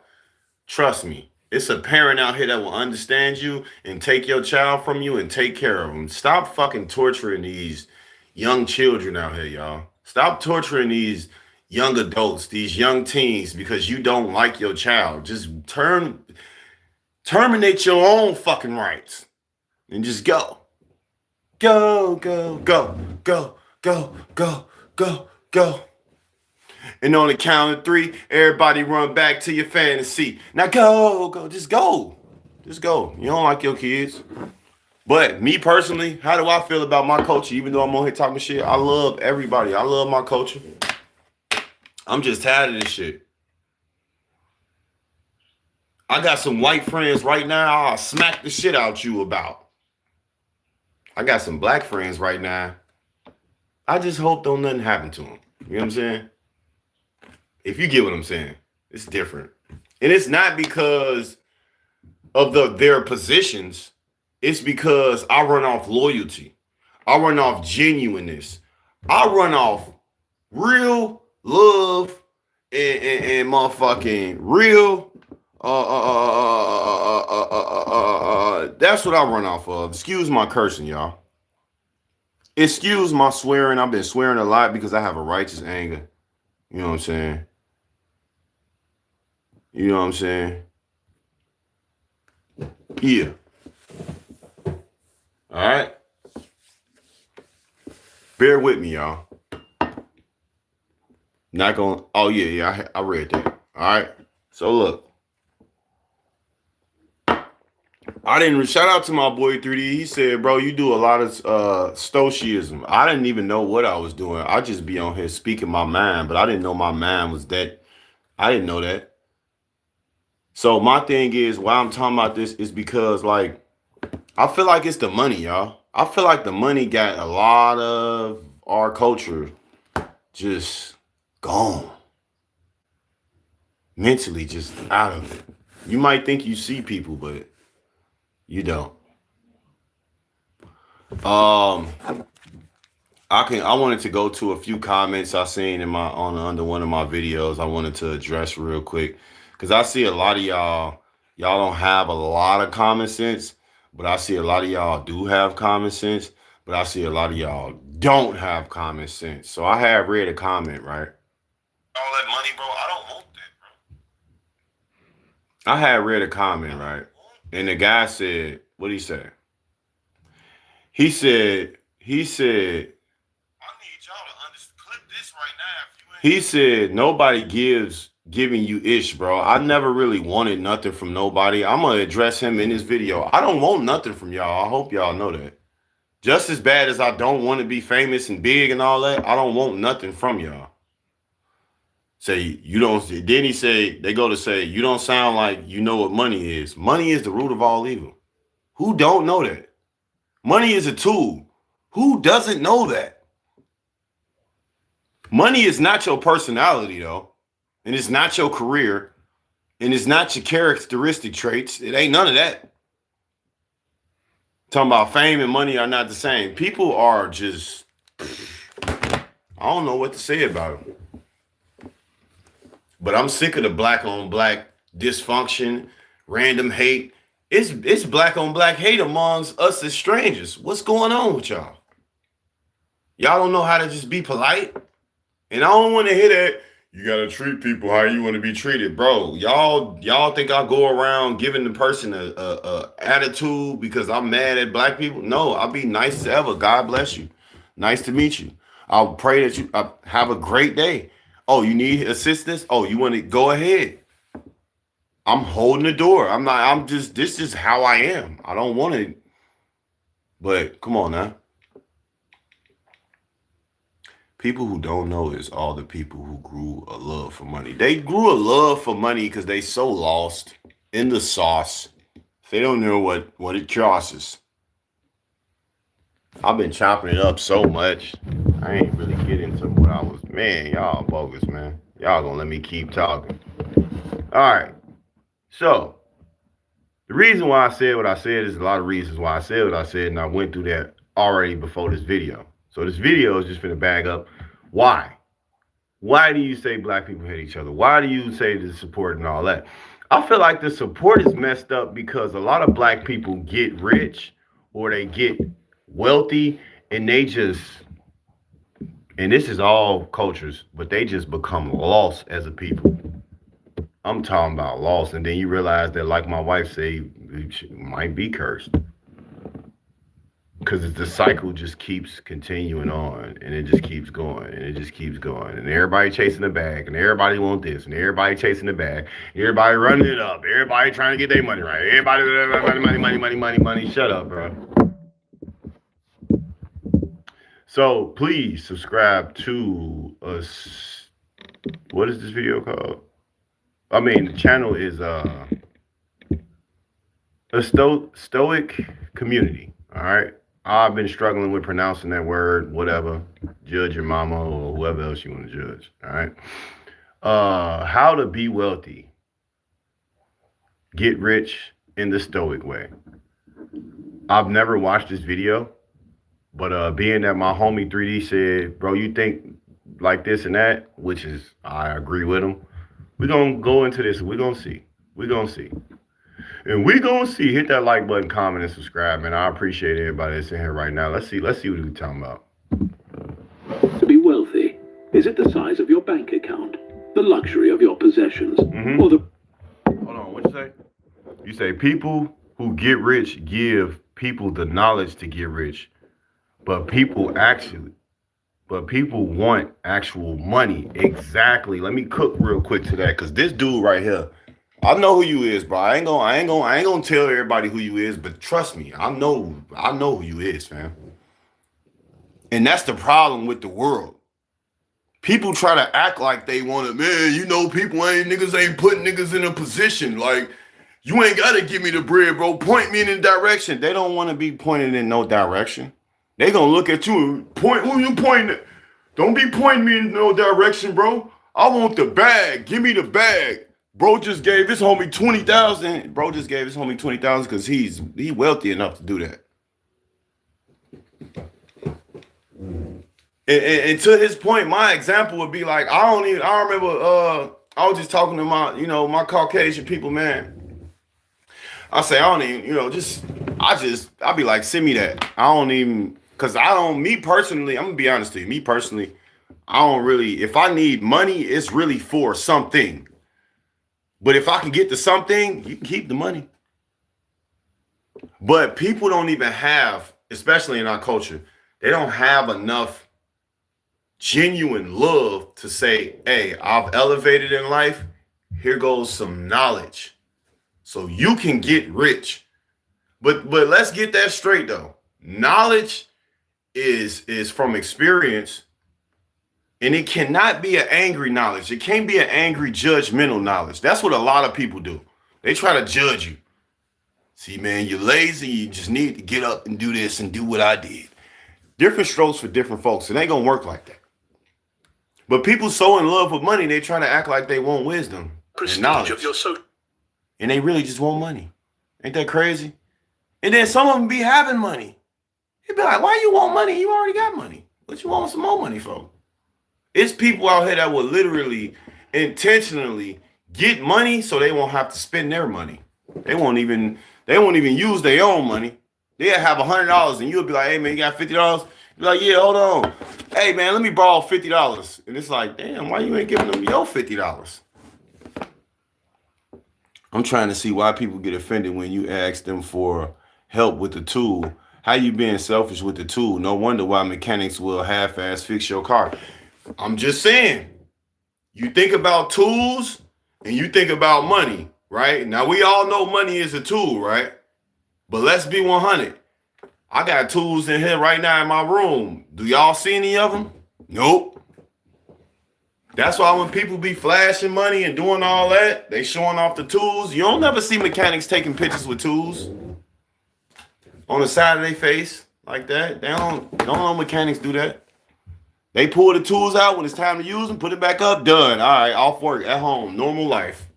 trust me, it's a parent out here that will understand you and take your child from you and take care of them. Stop fucking torturing these young children out here, y'all. Stop torturing these young adults, these young teens, because you don't like your child. Just terminate your own fucking rights and just go. Go, go, go, go, go, go, go, go. And on the count of 3, everybody run back to your fantasy. Now go, go, just go. Just go. You don't like your kids. But me personally, how do I feel about my culture? Even though I'm on here talking shit, I love everybody. I love my culture. I'm just tired of this shit. I got some white friends right now I'll smack the shit out you about. I got some black friends right now. I just hope don't nothing happen to them. You know what I'm saying? If you get what I'm saying, it's different. And it's not because of their positions. It's because I run off loyalty. I run off genuineness. I run off real love and motherfucking real. That's what I run off of. Excuse my cursing, y'all. Excuse my swearing. I've been swearing a lot because I have a righteous anger. You know what I'm saying? You know what I'm saying? Yeah. All right. Bear with me, y'all. Not gonna. Oh yeah. I read that. All right. So look, I didn't. Shout out to my boy 3D. He said, "Bro, you do a lot of stoicism." I didn't even know what I was doing. I just be on here speaking my mind, but I didn't know my mind was that. I didn't know that. So my thing is, why I'm talking about this is because, like, I feel like it's the money, y'all. I feel like the money got a lot of our culture just gone. Mentally just out of it. You might think you see people, but you don't. I wanted to go to a few comments I seen under one of my videos. I wanted to address real quick because I see a lot of y'all don't have a lot of common sense, but I see a lot of y'all do have common sense, but I see a lot of y'all don't have common sense. So I have read a comment, right? All that money, bro, I don't want that, bro. I had read a comment, right? And the guy said, what did he say? He said, I need y'all to clip this right now. He said, nobody giving you ish, bro. I never really wanted nothing from nobody. I'm going to address him in this video. I don't want nothing from y'all. I hope y'all know that. Just as bad as I don't want to be famous and big and all that, I don't want nothing from y'all. Say, you don't, then he say, they go to say, you don't sound like you know what money is. Money is the root of all evil. Who don't know that? Money is a tool. Who doesn't know that? Money is not your personality, though. And it's not your career. And it's not your characteristic traits. It ain't none of that. Talking about fame and money are not the same. People are just, I don't know what to say about them. But I'm sick of the black on black dysfunction, random hate. It's black on black hate amongst us as strangers. What's going on with y'all? Y'all don't know how to just be polite? And I don't want to hear that. You got to treat people how you want to be treated. Bro, y'all think I go around giving the person a attitude because I'm mad at black people? No, I'll be nice as ever. God bless you. Nice to meet you. I'll pray that you have a great day. Oh, you need assistance? Oh, you want to go ahead. I'm holding the door. This is how I am. I don't want to, but come on now. People who don't know is all the people who grew a love for money. They grew a love for money because they so lost in the sauce. They don't know what it costs. I've been chopping it up so much. I ain't really getting to what I was. Man, y'all bogus, man. Y'all gonna let me keep talking. All right. So, the reason why I said what I said is a lot of reasons why I said what I said, and I went through that already before this video. So this video is just gonna bag up why. Why do you say black people hate each other? Why do you say the support and all that? I feel like the support is messed up because a lot of black people get rich or they get wealthy and they just, and this is all cultures, but they just become lost as a people. I'm talking about lost. And then you realize that, like my wife say, it might be cursed. Because the cycle just keeps continuing on, and it just keeps going, and it just keeps going, and everybody chasing the bag, and everybody want this, and everybody chasing the bag, everybody running it up, everybody trying to get their money right, everybody money. Shut up, bro. So please subscribe to us. What is this video called? I mean, the channel is a stoic community. All right. I've been struggling with pronouncing that word, whatever. Judge your mama or whoever else you want to judge. All right. How to be wealthy. Get rich in the stoic way. I've never watched this video, but being that my homie 3D said, bro, you think like this and that, which is, I agree with him. We're going to go into this. We're going to see. We're going to see. And we gonna see. Hit that like button, comment, and subscribe, man. I appreciate everybody that's in here right now. Let's see what we're talking about. To be wealthy, is it the size of your bank account, the luxury of your possessions, or the... Hold on, what you say? You say people who get rich give people the knowledge to get rich, but people want actual money. Exactly. Let me cook real quick to that, because this dude right here, I know who you is, bro. I ain't gonna tell everybody who you is, but trust me, I know who you is, fam. And that's the problem with the world. People try to act like they want to, man, you know, niggas ain't putting niggas in a position. Like, you ain't gotta give me the bread, bro. Point me in a direction. They don't want to be pointed in no direction. They gonna look at you and point, who you pointing at? Don't be pointing me in no direction, bro. I want the bag. Give me the bag. Bro just gave his homie 20,000. Bro just gave his homie 20,000 because he wealthy enough to do that. And to his point, my example would be like, I remember I was just talking to my Caucasian people, man. I say, I don't even, I be like, send me that. I don't even, because me personally, I'm gonna be honest with you, me personally, I don't really, if I need money, it's really for something. But if I can get to something, you can keep the money. But people don't even have, especially in our culture, they don't have enough genuine love to say, hey, I've elevated in life. Here goes some knowledge. So you can get rich. But let's get that straight though. Knowledge is from experience. And it cannot be an angry knowledge. It can't be an angry, judgmental knowledge. That's what a lot of people do. They try to judge you. See, man, you're lazy. You just need to get up and do this and do what I did. Different strokes for different folks. It ain't going to work like that. But people so in love with money, they try to act like they want wisdom and knowledge. And they really just want money. Ain't that crazy? And then some of them be having money. They be like, why you want money? You already got money. What you want some more money for? It's people out here that will literally intentionally get money so they won't have to spend their money. They won't even use their own money. They'll have $100 and you'll be like, hey man, you got $50? Be like, yeah, hold on. Hey man, let me borrow $50. And it's like, damn, why you ain't giving them your $50? I'm trying to see why people get offended when you ask them for help with the tool. How you being selfish with the tool? No wonder why mechanics will half-ass fix your car. I'm just saying, you think about tools and you think about money, right? Now, we all know money is a tool, right? But let's be 100. I got tools in here right now in my room. Do y'all see any of them? Nope. That's why when people be flashing money and doing all that, they showing off the tools. You don't never see mechanics taking pictures with tools on the side of their face like that. They don't know mechanics do that. They pull the tools out when it's time to use them, put it back up, done. All right, off work, at home, normal life.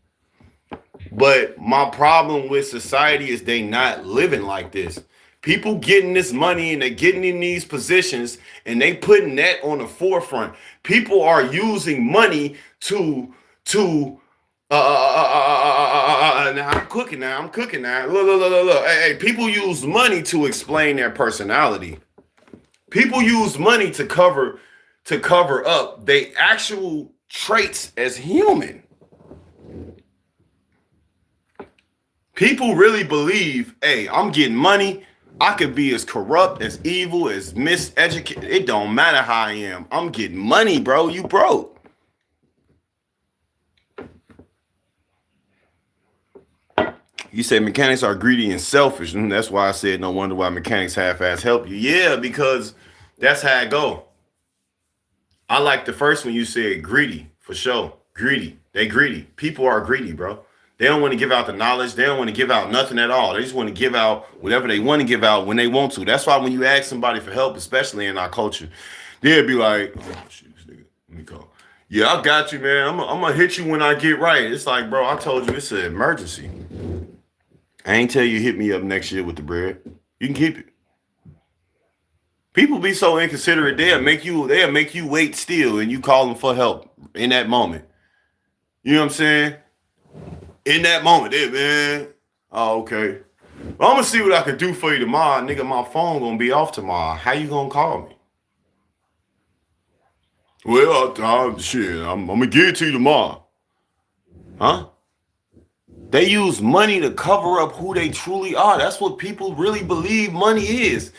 But my problem with society is they not living like this. People getting this money and they getting in these positions and they putting that on the forefront. People are using money to now I'm cooking now. Look. Hey, people use money to explain their personality. People use money to cover up their actual traits as human. People really believe, hey, I'm getting money. I could be as corrupt, as evil, as miseducated. It don't matter how I am. I'm getting money, bro. You broke. You said mechanics are greedy and selfish. And that's why I said no wonder why mechanics half-ass help you. Yeah, because that's how it go. I like the first one you said, greedy, for sure. Greedy. They greedy. People are greedy, bro. They don't want to give out the knowledge. They don't want to give out nothing at all. They just want to give out whatever they want to give out when they want to. That's why when you ask somebody for help, especially in our culture, they'll be like, oh, shit, this nigga, let me go. Yeah, I got you, man. I'm going to hit you when I get right. It's like, bro, I told you it's an emergency. I ain't tell you hit me up next year with the bread. You can keep it. People be so inconsiderate, they'll make you wait still and you call them for help in that moment. You know what I'm saying? In that moment, man. Oh, okay. Well, I'm gonna see what I can do for you tomorrow. Nigga, my phone gonna be off tomorrow. How you gonna call me? Well, shit, I'm gonna give it to you tomorrow. Huh? They use money to cover up who they truly are. That's what people really believe money is.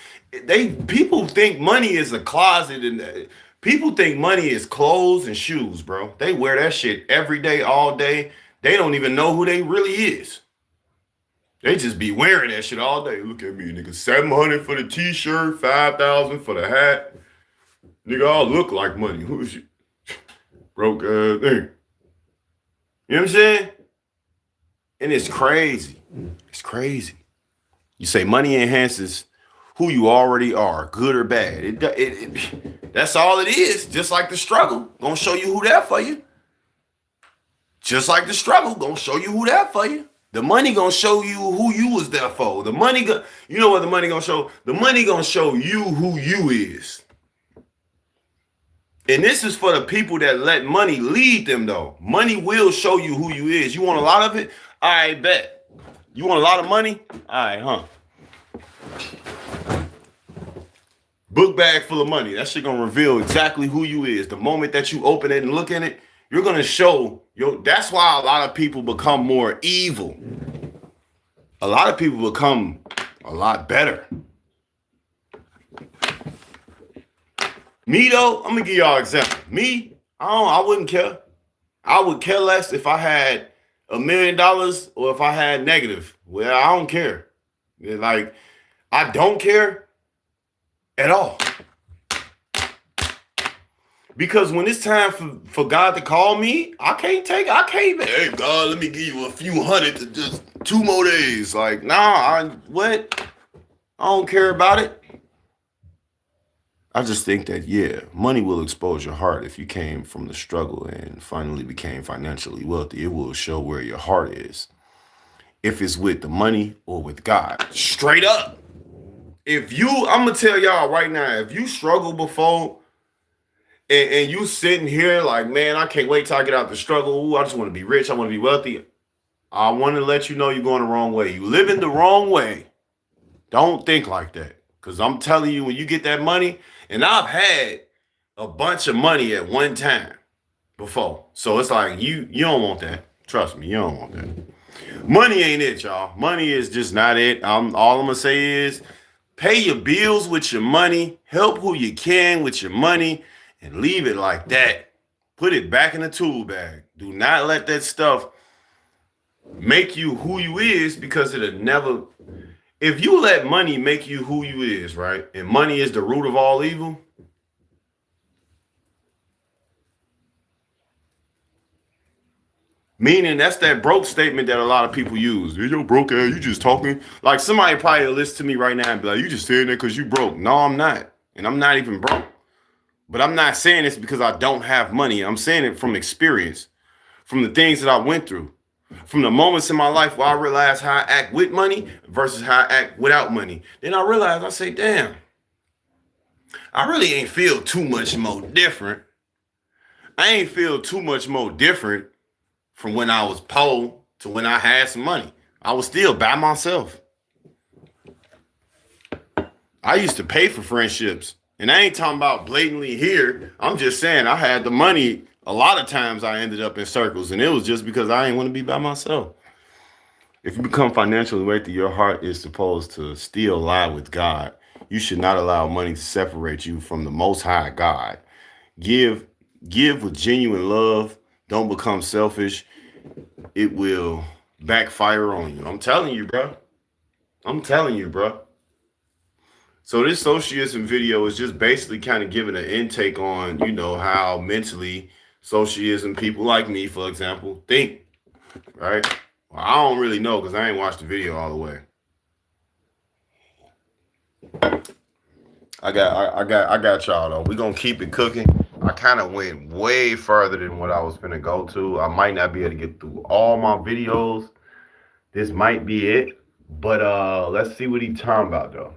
People think money is a closet, and people think money is clothes and shoes, bro. They wear that shit every day, all day. They don't even know who they really is. They just be wearing that shit all day. Look at me, nigga. $700 for the t-shirt, $5,000 for the hat. Nigga, all look like money. Who is you? Broke thing. You know what I'm saying? And it's crazy. It's crazy. You say money enhances who you already are, good or bad. That's all it is. Just like the struggle. Gonna show you who that for you. Just like the struggle, gonna show you who that for you. The money gonna show you who you was there for. The money, you know what the money gonna show? The money gonna show you who you is. And this is for the people that let money lead them, though. Money will show you who you is. You want a lot of it? I bet. You want a lot of money? All right, huh? Book bag full of money. That shit gonna reveal exactly who you is. The moment that you open it and look at it, you're gonna show that's why a lot of people become more evil. A lot of people become a lot better. Me though, I'm gonna give y'all an example. Me, I wouldn't care. I would care less if I had $1 million or if I had negative. Well, I don't care. Like, I don't care at all. Because when it's time for God to call me, I can't, hey, God, let me give you a few hundred to just 2 more days. Like, nah, what? I don't care about it. I just think that, yeah, money will expose your heart. If you came from the struggle and finally became financially wealthy, it will show where your heart is. If it's with the money or with God, straight up. I'm going to tell y'all right now, if you struggle before and you sitting here like, man, I can't wait till I get out the struggle. Ooh, I just want to be rich. I want to be wealthy. I want to let you know you're going the wrong way. You living the wrong way. Don't think like that. Because I'm telling you, when you get that money, and I've had a bunch of money at one time before. So it's like, you don't want that. Trust me, you don't want that. Money ain't it, y'all. Money is just not it. All I'm going to say is pay your bills with your money. Help who you can with your money. And leave it like that. Put it back in the tool bag. Do not let that stuff make you who you is, because it'll never. If you let money make you who you is, right? And money is the root of all evil. Meaning that's that broke statement that a lot of people use. Hey, yo, broke ass, you just talking. Like somebody probably will listen to me right now and be like, you just saying that because you broke. No, I'm not. And I'm not even broke. But I'm not saying this because I don't have money. I'm saying it from experience, from the things that I went through, from the moments in my life where I realized how I act with money versus how I act without money. Then I realized, I say, damn, I really ain't feel too much more different. I ain't feel too much more different from when I was poor to when I had some money. I was still by myself. I used to pay for friendships. And I ain't talking about blatantly here. I'm just saying I had the money. A lot of times I ended up in circles. And it was just because I didn't want to be by myself. If you become financially wealthy, your heart is supposed to still lie with God. You should not allow money to separate you from the Most High God. Give with genuine love. Don't become selfish. It will backfire on you. I'm telling you, bro. I'm telling you, bro. So this socialism video is just basically kind of giving an intake on, you know, how mentally socialism people like me, for example, think, right? Well, I don't really know because I ain't watched the video all the way. I got y'all though. We're gonna keep it cooking. I kind of went way further than what I was gonna go to. I might not be able to get through all my videos. This might be it, but let's see what he's talking about though.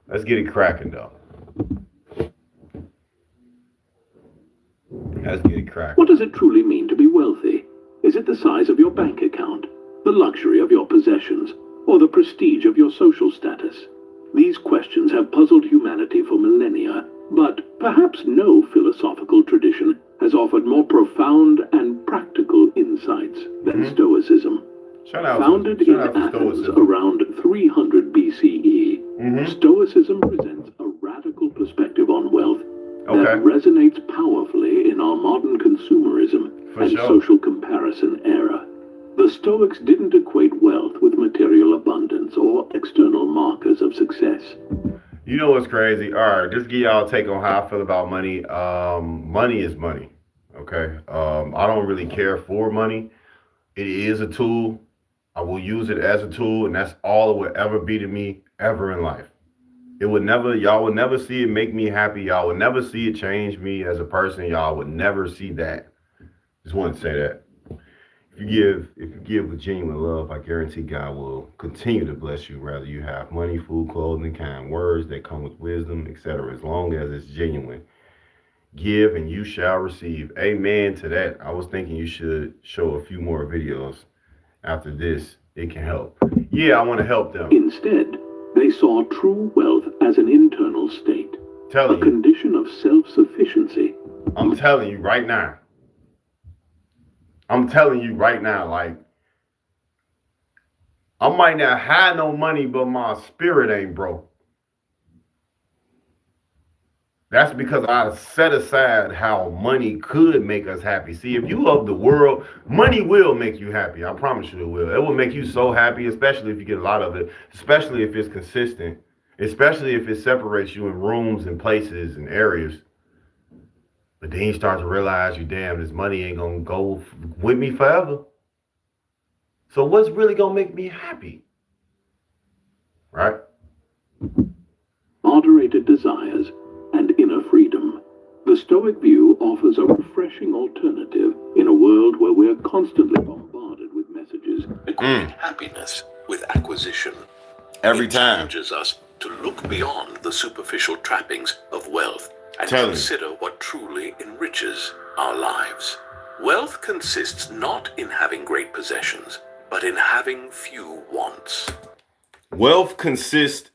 Let's get it cracking though. Let's get it cracking. What does it truly mean to be wealthy? Is it the size of your bank account, the luxury of your possessions, or the prestige of your social status? These questions have puzzled humanity for millennia, but perhaps no philosophical tradition has offered more profound and practical insights than Stoicism. Founded in Athens around 300 BCE, Stoicism presents a radical perspective on wealth that resonates powerfully in our modern consumerism and social comparison era. The Stoics didn't equate wealth with material abundance or external markers of success. You know what's crazy? All right, just give y'all a take on how I feel about money. Money is money, okay? I don't really care for money. It is a tool. I will use it as a tool, and that's all it would ever be to me ever in life. It would never, y'all would never see it make me happy. Y'all would never see it change me as a person. Y'all would never see that. Just wanted to say that. If you give with genuine love, I guarantee God will continue to bless you, whether you have money, food, clothing, kind words that come with wisdom, etc., as long as it's genuine. Give and you shall receive. Amen to that. I was thinking you should show a few more videos after this. It can help. Yeah, I want to help them. Instead, they saw true wealth as an internal state, a condition of self-sufficiency. I'm telling you right now. Like, I might not have no money, but my spirit ain't broke. That's because I set aside how money could make us happy. See, if you love the world, money will make you happy. I promise you it will. It will make you so happy, especially if you get a lot of it, especially if it's consistent, especially if it separates you in rooms and places and areas. But then you start to realize, damn, this money ain't going to go with me forever. So what's really going to make me happy? Right? Moderated desires and inner freedom. The Stoic view offers a refreshing alternative in a world where we're constantly bombarded with messages. Equate happiness with acquisition. Every it time. Challenges us to look beyond the superficial trappings of wealth and consider what truly enriches our lives. Wealth consists not in having great possessions, but in having few wants. Wealth consists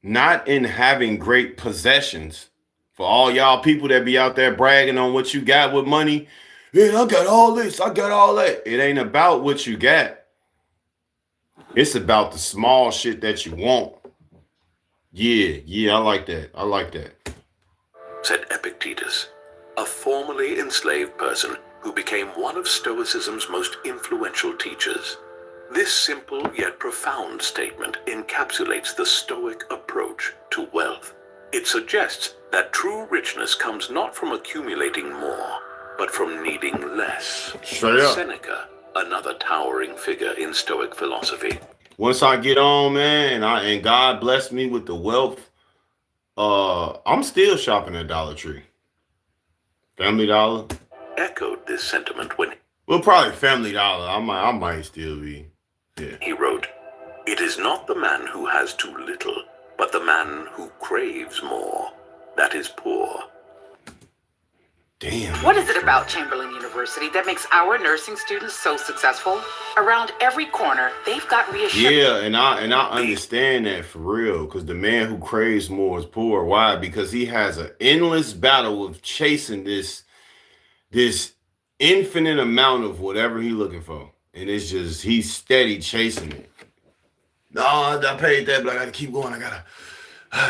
not in having great possessions. For all y'all people that be out there bragging on what you got with money, yeah, I got all this, I got all that. It ain't about what you got. It's about the small shit that you want. Yeah, I like that. Said Epictetus, a formerly enslaved person who became one of Stoicism's most influential teachers. This simple yet profound statement encapsulates the Stoic approach to wealth. It suggests that true richness comes not from accumulating more, but from needing less. Straight up. Seneca, another towering figure in Stoic philosophy. Once I get on, man, and God bless me with the wealth, I'm still shopping at Dollar Tree. Family Dollar. Echoed this sentiment when Well, probably Family Dollar. I might still be. Yeah. he wrote, "It is not the man who has too little, but the man who craves more that is poor." Damn. What is it about Chamberlain University that makes our nursing students so successful? Around every corner, they've got reassurance. Yeah, and I understand that for real, because the man who craves more is poor. Why? Because he has an endless battle of chasing this infinite amount of whatever he's looking for. And it's just, he's steady chasing it. No, I paid that, but I gotta keep going.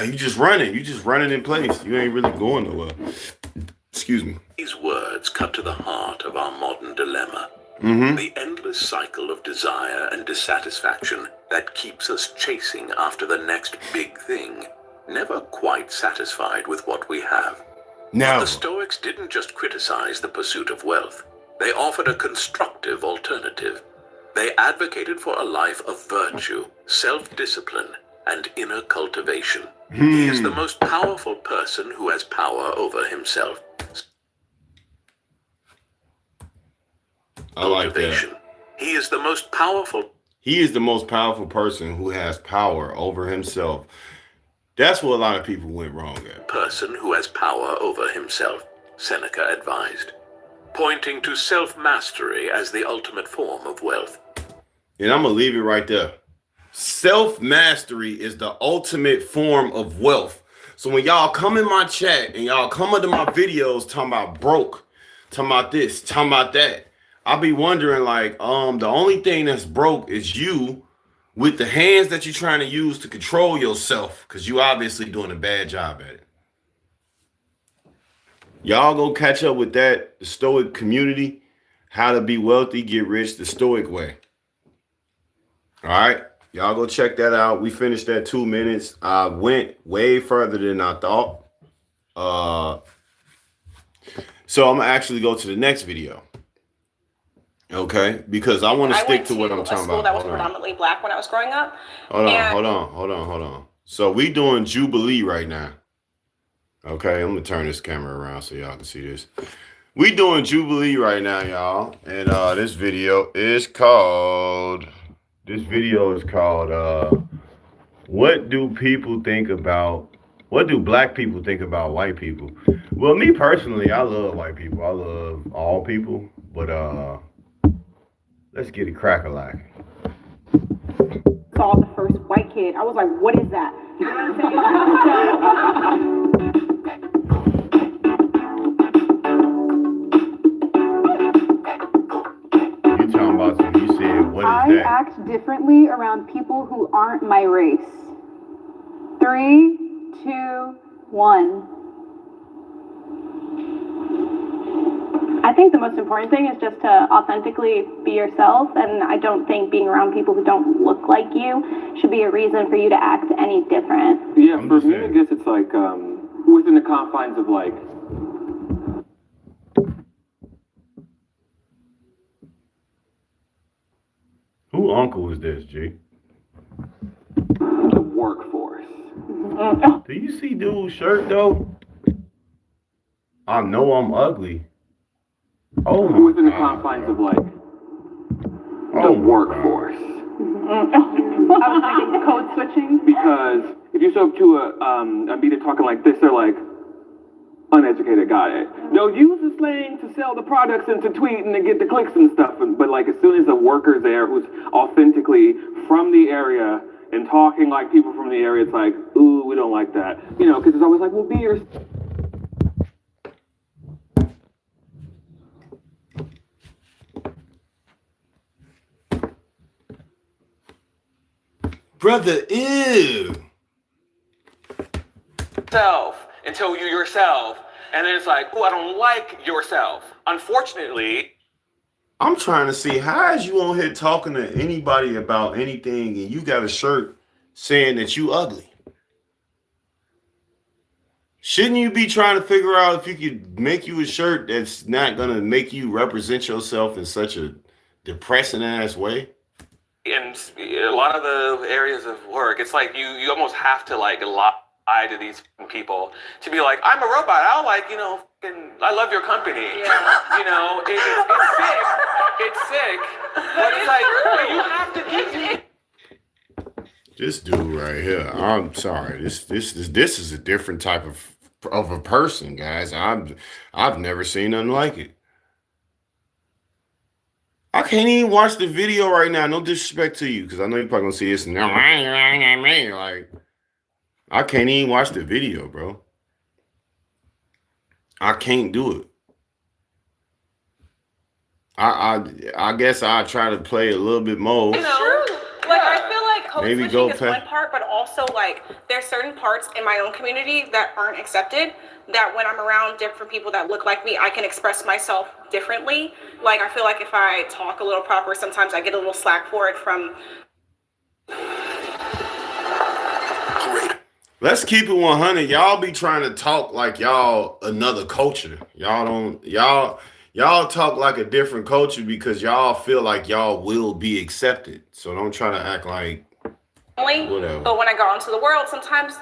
You just running in place. You ain't really going nowhere. Excuse me. These words cut to the heart of our modern dilemma. The endless cycle of desire and dissatisfaction that keeps us chasing after the next big thing, never quite satisfied with what we have. Now, The Stoics didn't just criticize the pursuit of wealth. They offered a constructive alternative. They advocated for a life of virtue, self-discipline, and inner cultivation. He is the most powerful person who has power over himself. I like that. Cultivation. He is the most powerful He is the most powerful person who has power over himself. That's what a lot of people went wrong at. person who has power over himself, Seneca advised, pointing to self-mastery as the ultimate form of wealth. And I'm going to leave it right there. Self-mastery is the ultimate form of wealth. So when y'all come in my chat and y'all come into my videos talking about broke, talking about this, talking about that, I'll be wondering like, the only thing that's broke is you with the hands that you're trying to use to control yourself, because you obviously doing a bad job at it. Y'all go catch up with that, the Stoic community, how to be wealthy, get rich, the Stoic way. All right, y'all go check that out. We finished that 2 minutes. I went way further than I thought. So I'm gonna actually go to the next video. Okay, because I want to stick to what I'm talking about. That was predominantly black when I was growing up. Hold on. So we doing Jubilee right now. Okay, I'm gonna turn this camera around so y'all can see this. We doing Jubilee right now, y'all. And this video is called what do black people think about white people? Well, me personally, I love white people. I love all people, but let's get it crack-a-lack. Saw the first white kid. I was like, what is that? You know what I'm saying? You talking about some, you said, what is I that? act differently around people who aren't my race. 3, 2, 1. I think the most important thing is just to authentically be yourself, and I don't think being around people who don't look like you should be a reason for you to act any different. Yeah, for me, I guess it's like within the confines of like. Who uncle is this, G? The workforce. Do you see dude's shirt though? I know I'm ugly. Oh my Within the God. confines of like Oh the my workforce. I was thinking code switching. Because if you show up to a meeting talking like this, they're like, uneducated, got it. They'll use the slang to sell the products and to tweet and to get the clicks and stuff. But like as soon as a worker's there who's authentically from the area and talking like people from the area, it's like, ooh, we don't like that. You know, because it's always like, well, be your. Brother, ew. Self until you yourself, and then it's like, oh, I don't like yourself. Unfortunately, I'm trying to see how is you on here talking to anybody about anything and you got a shirt saying that you ugly. Shouldn't you be trying to figure out if you could make you a shirt that's not gonna make you represent yourself in such a depressing ass way? In a lot of the areas of work, it's like you almost have to like lie to these people to be like, I'm a robot. I'll like, you know, I love your company. Yeah. You know, it's sick. It's sick. But it's like, you have to get This dude right here, I'm sorry. This is a different type of a person, guys. I've never seen nothing like it. I can't even watch the video right now. No disrespect to you, because I know you're probably gonna see this and now like I can't even watch the video, bro. I can't do it. I guess I'll try to play a little bit more. Like I feel like code Maybe switching go is one part, but also like there's certain parts in my own community that aren't accepted. That when I'm around different people that look like me, I can express myself differently. Like I feel like if I talk a little proper, sometimes I get a little slack for it from. Let's keep it 100. Y'all be trying to talk like y'all another culture. Y'all talk like a different culture because y'all feel like y'all will be accepted. So don't try to act like whatever. But when I go out into the world, sometimes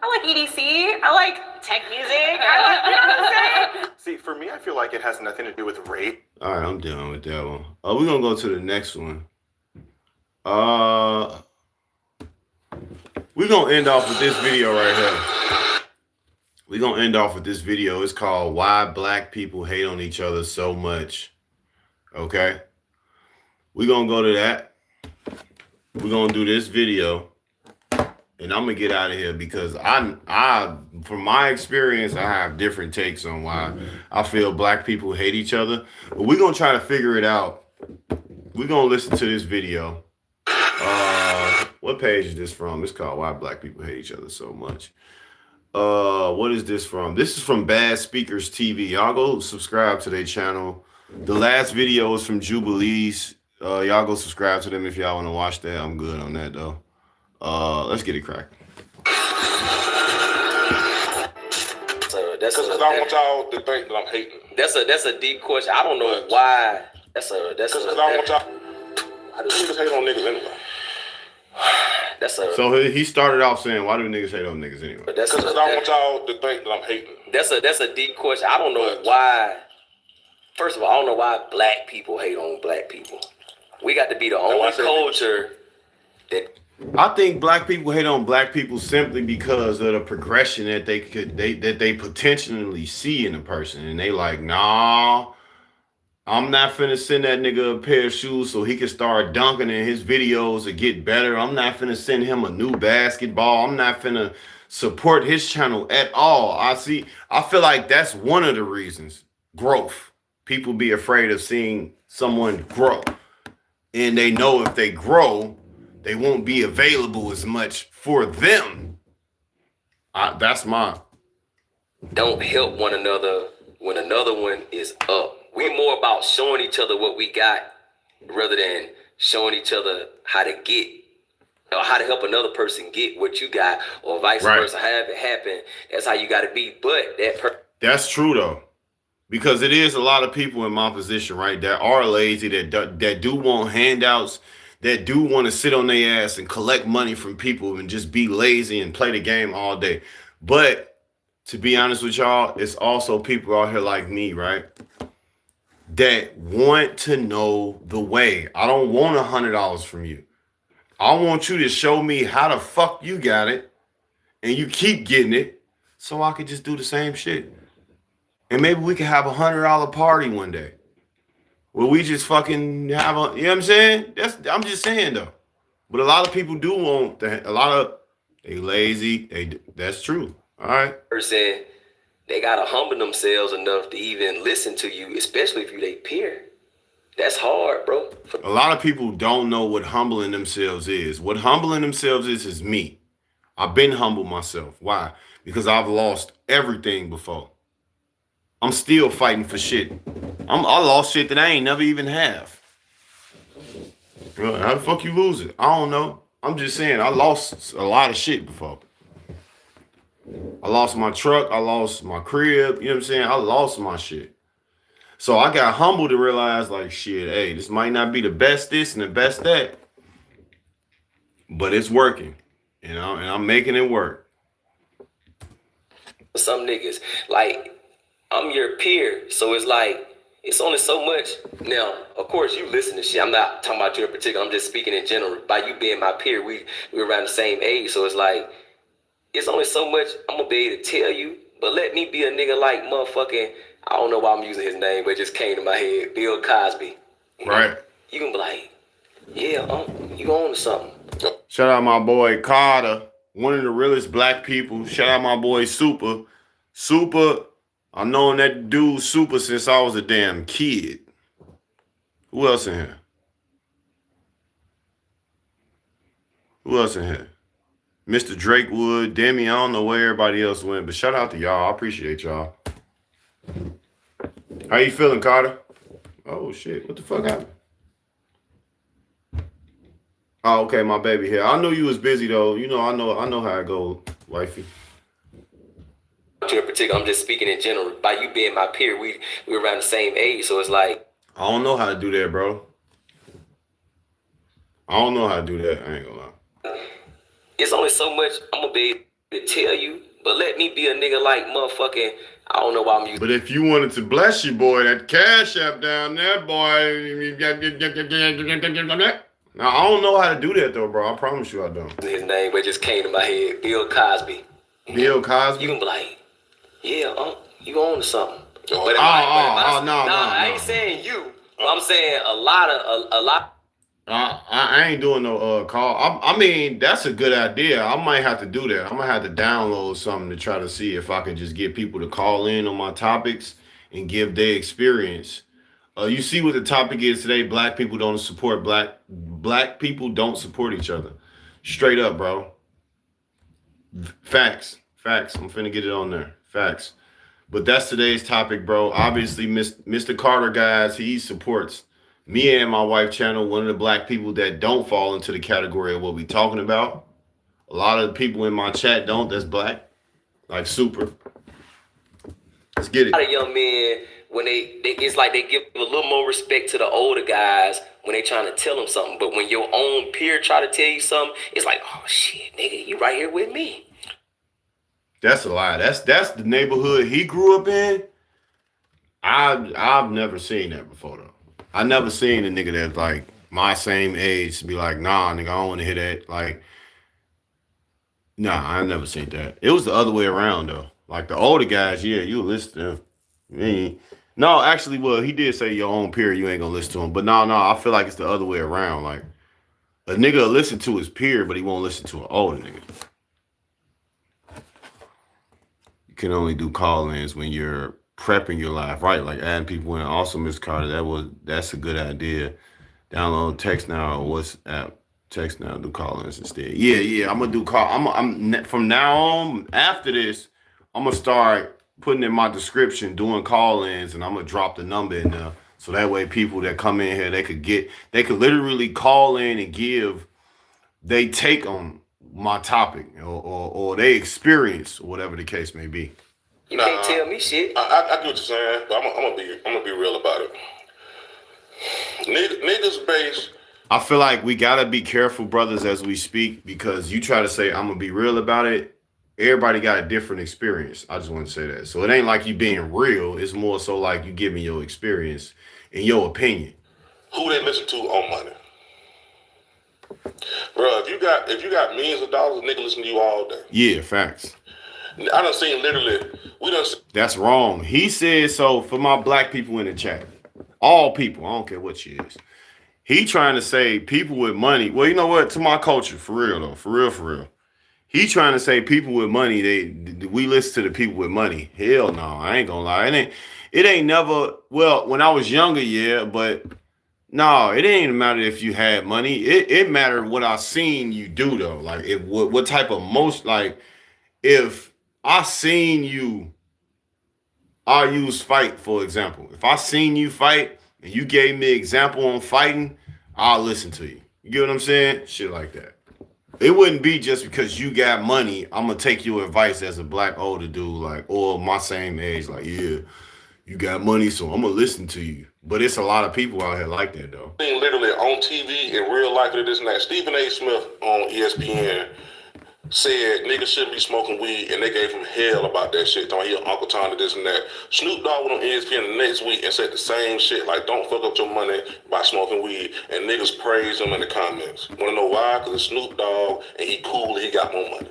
I like EDC. I like tech music. I like, you know what I'm saying? See, for me, I feel like it has nothing to do with rape. All right, I'm done with that one. We're gonna go to the next one. We're gonna end off with this video right here. We're gonna end off with this video. It's called Why Black People Hate on Each Other So Much. Okay? We're gonna go to that. We're gonna do this video. And I'm gonna get out of here because I from my experience, I have different takes on why I feel black people hate each other. But we're gonna try to figure it out. We're gonna listen to this video. What page is this from? It's called Why Black People Hate Each Other So Much. What is this from? This is from Bad Speakers TV. Y'all go subscribe to their channel. The last video is from Jubilees. Y'all go subscribe to them if y'all want to watch that. I'm good on that though. Let's get it cracking. That's because I want y'all to think that I'm hating. That's a deep question. I don't know why. That's because I want y'all. I just niggas hate on niggas anyway. So he started off saying, "Why do niggas hate on niggas anyway?" That's because I want y'all to think that I'm hating. That's a deep question. I don't know why. First of all, I don't know why black people hate on black people. We got to be the only culture that. I think black people hate on black people simply because of the progression that they potentially see in a person, and they like, nah, I'm not finna send that nigga a pair of shoes so he can start dunking in his videos to get better. I'm not finna send him a new basketball. I'm not finna support his channel at all. I feel like that's one of the reasons. Growth. People be afraid of seeing someone grow, and they know if they grow, they won't be available as much for them. That's my. Don't help one another when another one is up. We more about showing each other what we got rather than showing each other how to get or how to help another person get what you got or vice versa. Have it happen. That's how you got to be. But that's true though, because it is a lot of people in my position, right, that are lazy, that do want handouts, that do want to sit on their ass and collect money from people and just be lazy and play the game all day. But to be honest with y'all, it's also people out here like me, right, that want to know the way. I don't want $100 from you. I want you to show me how the fuck you got it and you keep getting it so I could just do the same shit. And maybe we could have $100 party one day. Well, we just fucking have a, you know what I'm saying? I'm just saying though. But a lot of people do want that. They lazy. That's true. All right. Person, they gotta humble themselves enough to even listen to you, especially if you their peer. That's hard, bro. A lot of people don't know what humbling themselves is. What humbling themselves is me. I've been humble myself. Why? Because I've lost everything before. I'm still fighting for shit. I lost shit that I ain't never even have. How the fuck you lose it? I don't know. I'm just saying I lost a lot of shit before. I lost my truck. I lost my crib. You know what I'm saying? I lost my shit. So I got humbled to realize, like, shit, hey, this might not be the best this and the best that, but it's working, you know, and I'm making it work. Some niggas, like, I'm your peer, so it's like, it's only so much. Now, of course, you listen to shit. I'm not talking about you in particular. I'm just speaking in general. By you being my peer, we're around the same age, so it's like, it's only so much I'm gonna be able to tell you, but let me be a nigga like motherfucking, I don't know why I'm using his name, but it just came to my head, Bill Cosby. Right. You can be like, yeah, you on to something. Shout out my boy Carter, one of the realest black people. Shout out my boy Super. Super, I've known that dude Super since I was a damn kid. Who else in here? Who else in here? Mr. Drake Wood, Demi, I don't know where everybody else went, but shout out to y'all. I appreciate y'all. How you feeling, Carter? Oh, shit. What the fuck happened? Oh, okay, my baby here. I knew you was busy, though. You know, I know how it goes, wifey. In particular, I'm just speaking in general. By you being my peer, we're around the same age, so it's like, I don't know how to do that, bro. I don't know how to do that. I ain't gonna lie. it's only so much I'm gonna be able to tell you, but let me be a nigga like motherfucking, I don't know why I'm using. But if you wanted to bless you, boy, that Cash App down there, boy. Now, I don't know how to do that, though, bro. I promise you I don't. His name, but it just came to my head, Bill Cosby. Bill Cosby? You can be like, yeah, you on to something. But no. I ain't saying you. I'm saying a lot. I ain't doing no call. I mean, that's a good idea. I might have to do that. I'm gonna have to download something to try to see if I can just get people to call in on my topics and give their experience. You see what the topic is today? Black people don't support black people don't support each other. Straight up, bro. Facts. I'm finna get it on there. Facts. But that's today's topic, bro. Obviously, Mr. Carter, guys, he supports me and my wife channel, one of the black people that don't fall into the category of what we talking about. A lot of the people in my chat don't, that's black. Like Super. Let's get it. A lot of young men, when they it's like they give a little more respect to the older guys when they trying to tell them something. But when your own peer try to tell you something, it's like, oh shit, nigga, you right here with me. That's a lie. That's the neighborhood he grew up in. I've never seen that before though. I never seen a nigga that's like my same age be like, nah, nigga, I don't want to hear that. Like, nah, I never seen that. It was the other way around though. Like the older guys, yeah, you listen to them. No, actually, well, he did say your own peer, you ain't gonna listen to him. But no, I feel like it's the other way around. Like a nigga will listen to his peer, but he won't listen to an older nigga. You can only do call-ins when you're prepping your life, right? Like adding people in. Also, Ms. Carter, that's a good idea. Download text now or WhatsApp. Text now, do call-ins instead. Yeah, I'm gonna do call. I'm from now on. After this, I'm gonna start putting in my description doing call-ins, and I'm gonna drop the number in there so that way people that come in here they could literally call in and give they take on my topic or they experience or whatever the case may be. You can't tell me shit. I get what you're saying, but I'm gonna be real about it. Niggas base. I feel like we gotta be careful, brothers, as we speak, because you try to say I'm gonna be real about it. Everybody got a different experience. I just want to say that. So it ain't like you being real. It's more so like you giving your experience and your opinion. Who they listen to on money? Bro, if you got millions of dollars, a nigga listen to you all day. Yeah, facts. I done seen That's wrong. He said so for my black people in the chat. All people, I don't care what she is. He trying to say people with money. Well, you know what? To my culture, for real though, for real. He trying to say people with money, we listen to the people with money. Hell no, I ain't gonna lie. It ain't never, well, when I was younger, yeah, but no, it ain't matter if you had money. It mattered what I seen you do though. Like what type of like if I seen you, I'll use fight for example. If I seen you fight and you gave me an example on fighting, I'll listen to you. You get what I'm saying? Shit like that. It wouldn't be just because you got money, I'm gonna take your advice as a black older dude, like, or my same age, like, yeah, you got money, so I'm gonna listen to you. But it's a lot of people out here like that though. Literally on TV in real life, this and that. Stephen A. Smith on ESPN said niggas shouldn't be smoking weed, and they gave him hell about that shit. Talking about Uncle Tom to this and that. Snoop Dogg went on ESPN the next week and said the same shit, like don't fuck up your money by smoking weed, and niggas praise him in the comments. Wanna know why? Because it's Snoop Dogg and he cool and he got more money.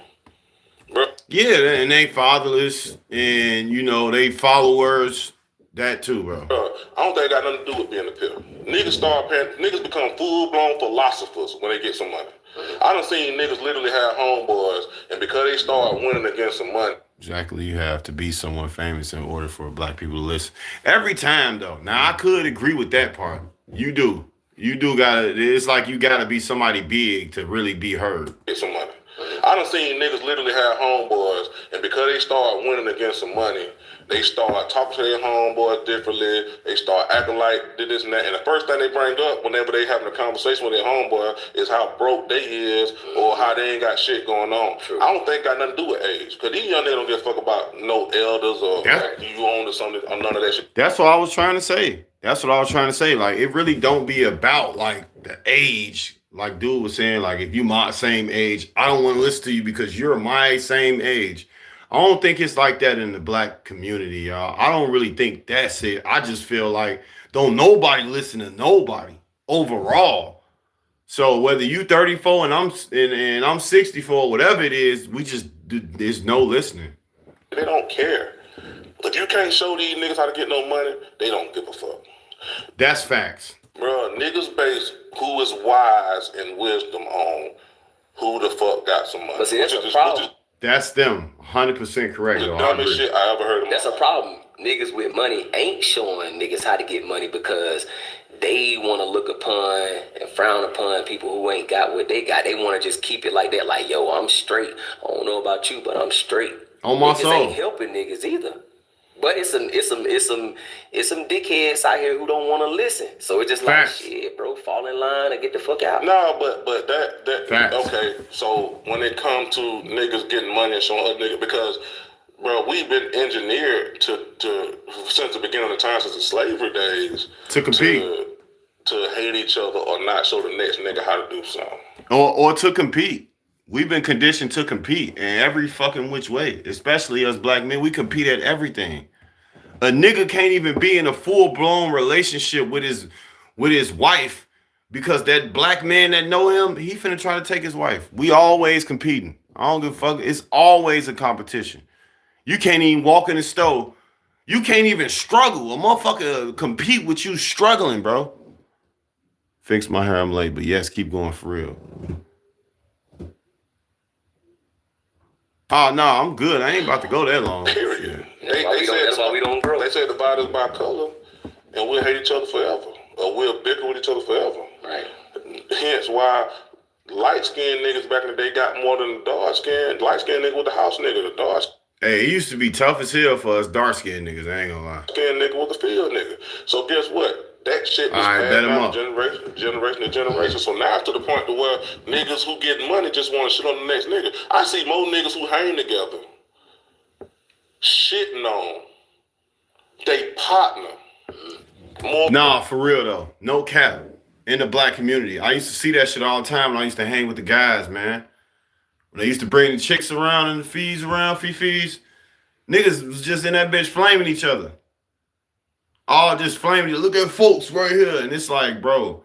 Bro. Yeah, and they fatherless, and you know they followers. That too, bro. I don't think it got nothing to do with being a pimp. Niggas become full-blown philosophers when they get some money. I done seen niggas literally have homeboys, and because they start winning against some money. Exactly, you have to be someone famous in order for black people to listen. Every time, though. Now, I could agree with that part. You do. You do gotta, it's like you gotta be somebody big to really be heard. Get some money. I done seen niggas literally have homeboys, and because they start winning against some money, they start talking to their homeboys differently. They start acting like this and that. And the first thing they bring up whenever they having a conversation with their homeboy is how broke they is or how they ain't got shit going on. True. I don't think it got nothing to do with age. Because these young niggas don't give a fuck about no elders or you own or something or none of that shit. That's what I was trying to say. Like, it really don't be about, like, the age. Like dude was saying, like, if you my same age, I don't want to listen to you because you're my same age. I don't think it's like that in the black community, y'all. I don't really think that's it. I just feel like don't nobody listen to nobody overall. So whether you 34 and I'm 64, whatever it is, there's no listening. They don't care. If you can't show these niggas how to get no money, they don't give a fuck. That's facts. Bro, niggas base who is wise and wisdom on who the fuck got some money. But see, that's a problem. That's them. 100% correct. The dumbest shit I ever heard of. That's a problem. Niggas with money ain't showing niggas how to get money because they want to look upon and frown upon people who ain't got what they got. They want to just keep it like that. Like, yo, I'm straight. I don't know about you, but I'm straight. On my niggas soul. Ain't helping niggas either. But it's some dickheads out here who don't want to listen. So it's just Facts. like, shit, bro, fall in line and get the fuck out. No, but that Facts. Okay. So when it comes to niggas getting money and showing other niggas, because bro, we've been engineered to since the beginning of the time, since the slavery days, to compete, to hate each other or not show the next nigga how to do something, or to compete. We've been conditioned to compete in every fucking which way, especially us black men. We compete at everything. A nigga can't even be in a full-blown relationship with his wife because that black man that know him, he finna try to take his wife. We always competing. I don't give a fuck. It's always a competition. You can't even walk in the store. You can't even struggle. A motherfucker compete with you struggling, bro. Fix my hair, I'm late, but yes, keep going for real. Oh, no, I'm good. I ain't about to go that long. Period. That's why we don't grow. They say divide us by color, and we'll hate each other forever, or we'll bicker with each other forever. Right. Hence why light-skinned niggas back in the day got more than the dark-skinned. Light-skinned nigga with the house nigga, the dark. Hey, it used to be tough as hell for us dark-skinned niggas. I ain't gonna lie. Skinned nigga with the field nigga. So guess what? That shit was passed down generation to generation. So now it's to the point to where niggas who get money just want to shit on the next nigga. I see more niggas who hang together shitting on they partner. More. Nah, for real though. No cap. In the black community. I used to see that shit all the time when I used to hang with the guys, man. When they used to bring the chicks around and the fees around, fee-fees, niggas was just in that bitch flaming each other. All just flaming. Look at folks right here. And it's like, bro,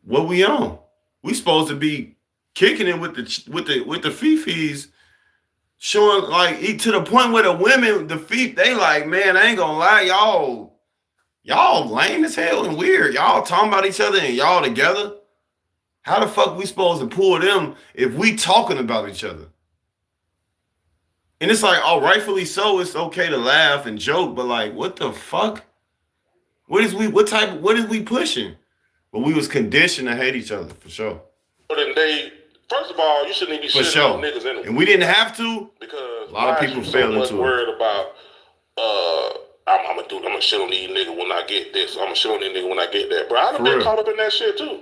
what we on? We supposed to be kicking it with the fee-fees, showing like to the point where the women, the feet, they like, man, I ain't gonna lie, y'all lame as hell and weird. Y'all talking about each other and y'all together. How the fuck we supposed to pull them if we talking about each other? And it's like, oh, rightfully so, it's okay to laugh and joke, but like, what the fuck? What is we pushing? But we was conditioned to hate each other, for sure. But then first of all, you shouldn't even be shitting on niggas anyway. And we didn't have to, because a lot of people fail into it. Worried about, I'm gonna shit on these niggas when I get this. I'm gonna shit on these niggas when I get that. Bro, I done been caught up in that shit too.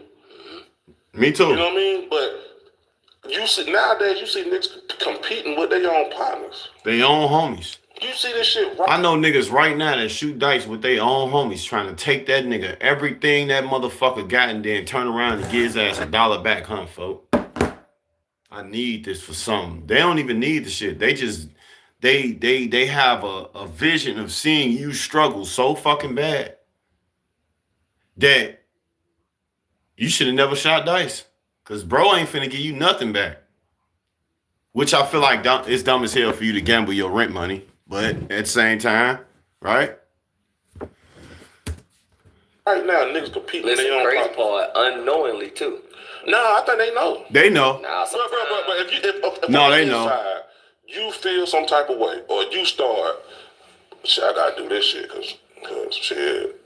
Me too. You know what I mean? But you see nowadays, you see niggas competing with their own partners. They own homies. You see this shit right? I know niggas right now that shoot dice with their own homies, trying to take that nigga everything that motherfucker got and then turn around and give his ass $1 back, huh, folk? I need this for something. They don't even need the shit. They just they have a vision of seeing you struggle so fucking bad that you should have never shot dice. Cause bro ain't finna give you nothing back. Which I feel like it's dumb as hell for you to gamble your rent money. But at the same time, right? Right now, niggas competing. Listen, crazy part, unknowingly too. Nah, I think they know. They know. Nah, But if No, on the they know. inside, you feel some type of way, or you start, shit, I gotta do this shit, cause shit.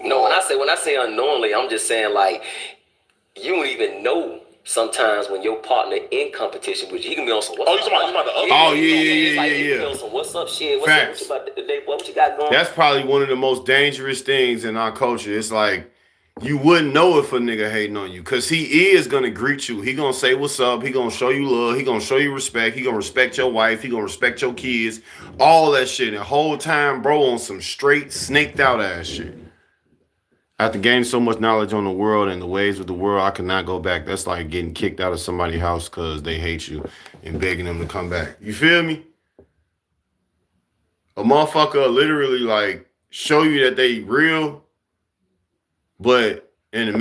No, when I say unknowingly, I'm just saying like you don't even know sometimes when your partner in competition with you, he can be on some what's Oh, you talking about the other? Oh, He yeah. can be on some what's up shit. What's Facts. up? What you about today? What you got going? That's probably one of the most dangerous things in our culture. It's like you wouldn't know if a nigga hating on you, because he is gonna greet you. He gonna say what's up. He gonna show you love. He gonna show you respect. He gonna respect your wife. He gonna respect your kids. All that shit. And the whole time, bro, on some straight snaked out ass shit. After gaining so much knowledge on the world and the ways of the world, I cannot go back. That's like getting kicked out of somebody's house because they hate you and begging them to come back. You feel me? A motherfucker literally like show you that they real, but in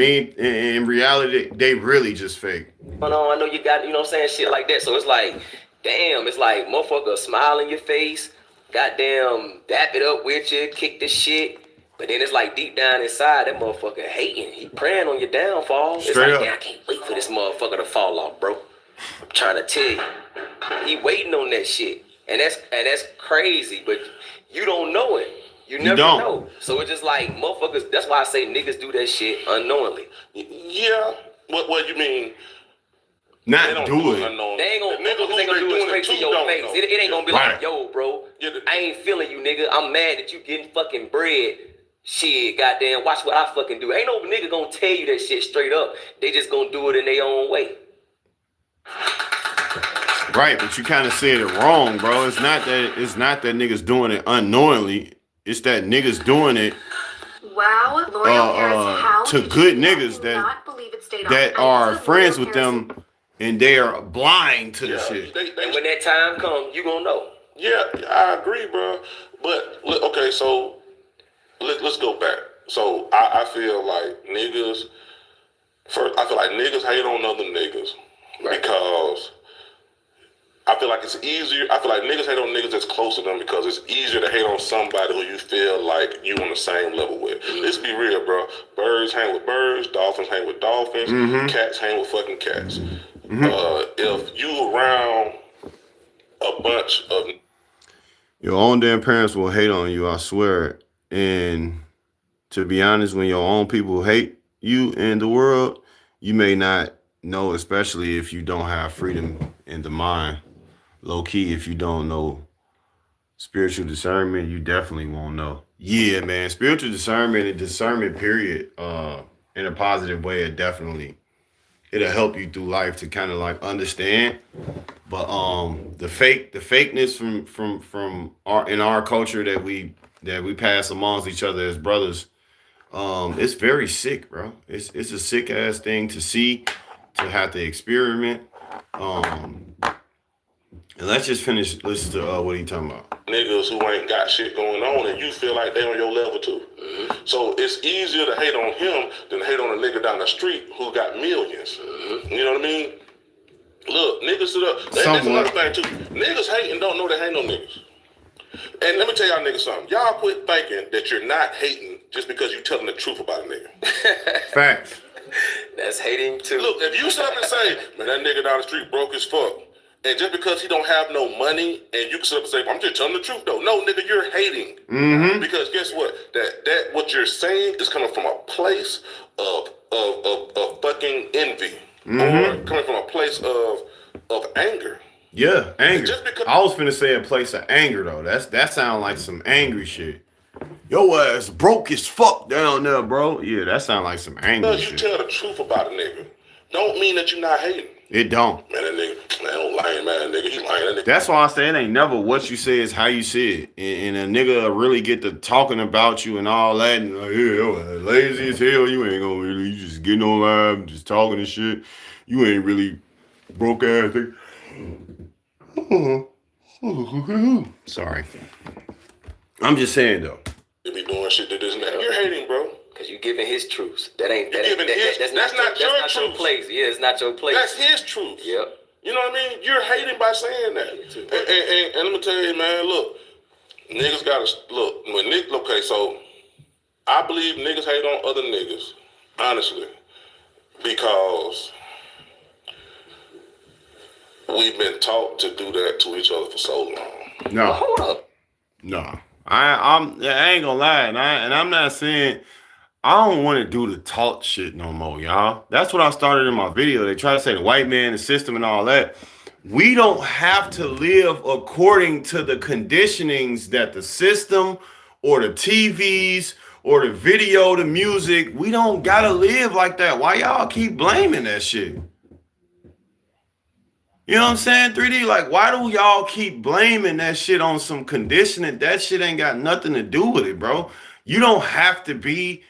reality, they really just fake. I know you got, you know what I'm saying, shit like that. So it's like, damn, it's like motherfucker smile in your face, goddamn dap it up with you, kick the shit. But then it's like deep down inside, that motherfucker hating. He praying on your downfall. It's Straight like, up. man, I can't wait for this motherfucker to fall off, bro. I'm trying to tell you. He waiting on that shit. And that's crazy, but you don't know it. You never don't. know. So it's just like motherfuckers, that's why I say niggas do that shit unknowingly. Yeah. What you mean? Not do it. Unknown. They ain't gonna, niggas motherfuckers ain't gonna do it straight to your face. Know. It ain't gonna be Right. like, yo, bro, Yeah, I ain't feeling you, nigga. I'm mad that you getting fucking bread. Shit, goddamn, watch what I fucking do. Ain't no nigga gonna tell you that shit straight up. They just gonna do it in their own way. Right, but you kind of said it wrong, bro. It's not that niggas doing it unknowingly. It's that niggas doing it Wow, L'Oreal Paris, how to did good you niggas not believe it stayed on? that I are love friends L'Oreal with Paris. them and they are blind to the shit. And when that time comes, you gonna know. Yeah, I agree, bro. But okay, so let's go back. So I feel like niggas. First, I feel like niggas hate on other niggas because I feel like it's easier. I feel like niggas hate on niggas that's close to them because it's easier to hate on somebody who you feel like you on the same level with. Let's be real, bro. Birds hang with birds. Dolphins hang with dolphins. Cats hang with fucking cats. If you around a bunch of Your own damn parents will hate on you, I swear. And to be honest, when your own people hate you in the world, you may not know, especially if you don't have freedom in the mind. Low key, if you don't know spiritual discernment, you definitely won't know. Yeah, man. Spiritual discernment and discernment, period, in a positive way, it'll help you through life to kind of like understand. But the fakeness from our culture that we pass amongst each other as brothers, it's very sick, bro. It's a sick ass thing to see, to have to experiment. And let's just finish. Listen to what he talking about. niggas who ain't got shit going on and you feel like they on your level too. So it's easier to hate on him than hate on a nigga down the street who got millions. You know what I mean? Look, niggas sit up. That's another thing too. Niggas hate and don't know they hate no niggas. And let me tell y'all niggas something. Y'all quit thinking that you're not hating just because you telling the truth about a nigga. Facts. That's hating too. Look, if you sit up and say, man, that nigga down the street broke as fuck, and just because he don't have no money, and you can sit up and say, I'm just telling the truth though. No, nigga, you're hating. Because guess what? That what you're saying is coming from a place of fucking envy. Or coming from a place of anger. Yeah, anger. Just because I was finna say a place of anger though. That sound like some angry shit. Yo ass broke as fuck down there, bro. Yeah, that sound like some angry you shit. tell the truth about a nigga, don't mean that you're not hating. It don't. Man, that nigga, man, don't lying, man. That nigga, he lying. That nigga. That's why I say it ain't never what you say, is how you say it. And a nigga really get to talking about you and all that, and like, yeah, lazy as hell, you ain't gonna really, you just getting on live, just talking and shit. You ain't really broke ass thing. Sorry. I'm just saying though. They be doing shit that isn't that. You're hating, bro. Cause you giving his truths. That's not your your place. Yeah, it's not your place. That's his truth. Yep. You know what I mean? You're hating by saying that. And let me tell you, man, look, niggas gotta look when okay, so I believe niggas hate on other niggas, honestly, because we've been taught to do that to each other for so long. No. Hold up. No. I ain't gonna lie, and I'm not saying I don't want to do the talk shit no more, y'all. That's what I started in my video. They try to say the white man, the system, and all that. We don't have to live according to the conditionings that the system or the TVs or the video, the music, we don't gotta live like that. Why y'all keep blaming that shit? You know what I'm saying, 3D? Like, why do y'all keep blaming that shit on some conditioning? That shit ain't got nothing to do with it, bro. You don't have to be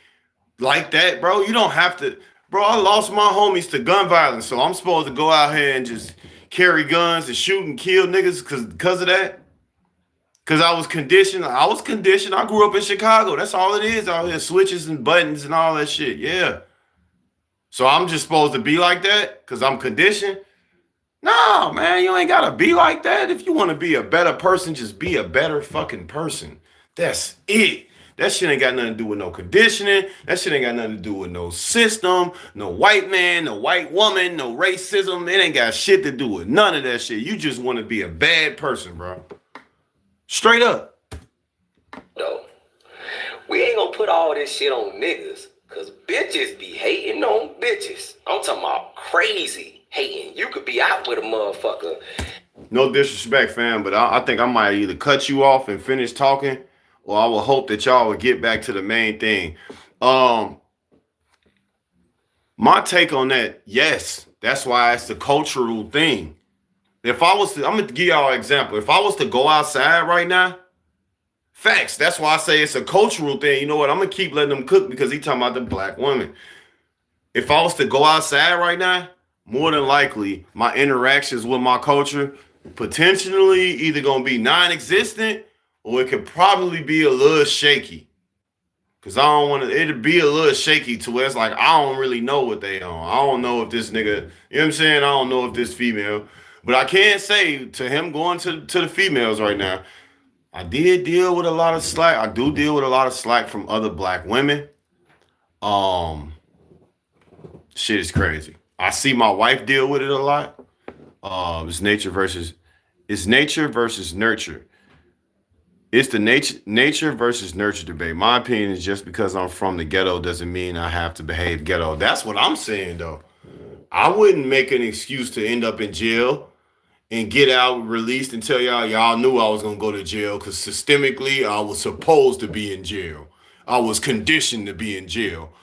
like that, bro. You don't have to. Bro, I lost my homies to gun violence, so I'm supposed to go out here and just carry guns and shoot and kill niggas because of that? Because I was conditioned. I grew up in Chicago. That's all it is out here, switches and buttons and all that shit. Yeah. So I'm just supposed to be like that because I'm conditioned? No, man, you ain't gotta be like that. If you want to be a better person, just be a better fucking person. That's it. That shit ain't got nothing to do with no conditioning. That shit ain't got nothing to do with no system, no white man, no white woman, no racism. It ain't got shit to do with none of that shit. You just want to be a bad person, bro. Straight up. No. We ain't gonna put all this shit on niggas, cause bitches be hating on bitches. I'm talking about crazy hating. You could be out with a motherfucker. No disrespect, fam, but I think I might either cut you off and finish talking, or I will hope that y'all would get back to the main thing. My take on that, yes, that's why it's the cultural thing. If I was to, I'm gonna give y'all an example. If I was to go outside right now, facts, that's why I say it's a cultural thing. You know what? I'm gonna keep letting them cook because he talking about the black women. If I was to go outside right now, more than likely, my interactions with my culture potentially either gonna be non-existent or it could probably be a little shaky. Cause I don't want to, it'd be a little shaky to where it's like, I don't really know what they on. I don't know if this nigga, you know what I'm saying? I don't know if this female, but I can say to him going to the females right now, I did deal with a lot of slack. I do deal with a lot of slack from other black women. Shit is crazy. I see my wife deal with it a lot. It's nature versus nurture. It's the nature versus nurture debate. My opinion is just because I'm from the ghetto doesn't mean I have to behave ghetto. That's what I'm saying, though. I wouldn't make an excuse to end up in jail and get out released and tell y'all knew I was going to go to jail because systemically I was supposed to be in jail. I was conditioned to be in jail.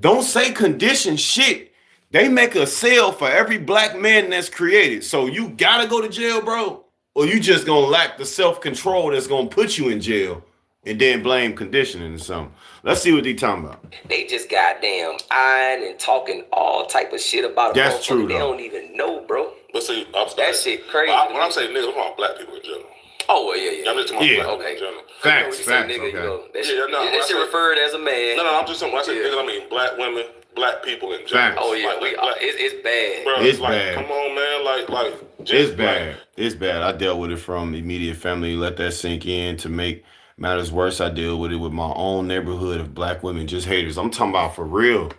Don't say conditioned shit. They make a cell for every black man that's created. So you got to go to jail, bro. Or you just going to lack the self-control that's going to put you in jail and then blame conditioning or something. Let's see what they talking about. They just goddamn eyeing and talking all type of shit about a That's true, they though. don't even know, bro. But see, that shit crazy. When I'm saying niggas, I'm talking black people in general. Oh, well, yeah. I'm just talking Yeah. about black people in general. Facts, Nigga, okay. you know, that shit, Yeah, no, when I that shit say- referred as a man. No, I'm just saying, when I say niggas, I mean black women, black people in general. Facts. Oh, yeah, Like, it's bad. bro, It's like, bad. come on, man, like, It's just bad. like, It's bad. I dealt with it from immediate family. Let that sink in. To make matters worse, I deal with it with my own neighborhood of black women, just haters. I'm talking about for real.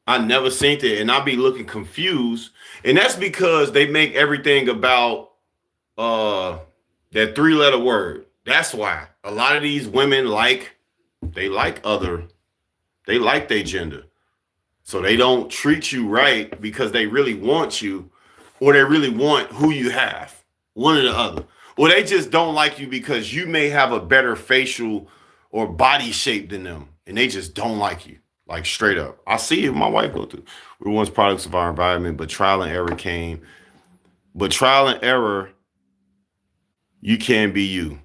I never seen it, and I be looking confused. And that's because they make everything about that 3-letter word. That's why a lot of these women like their gender. So they don't treat you right because they really want you, or they really want who you have, one or the other. Or they just don't like you because you may have a better facial or body shape than them, and they just don't like you. Like straight up. I see it my wife go through. We were once products of our environment, but trial and error came. But trial and error, you can be you.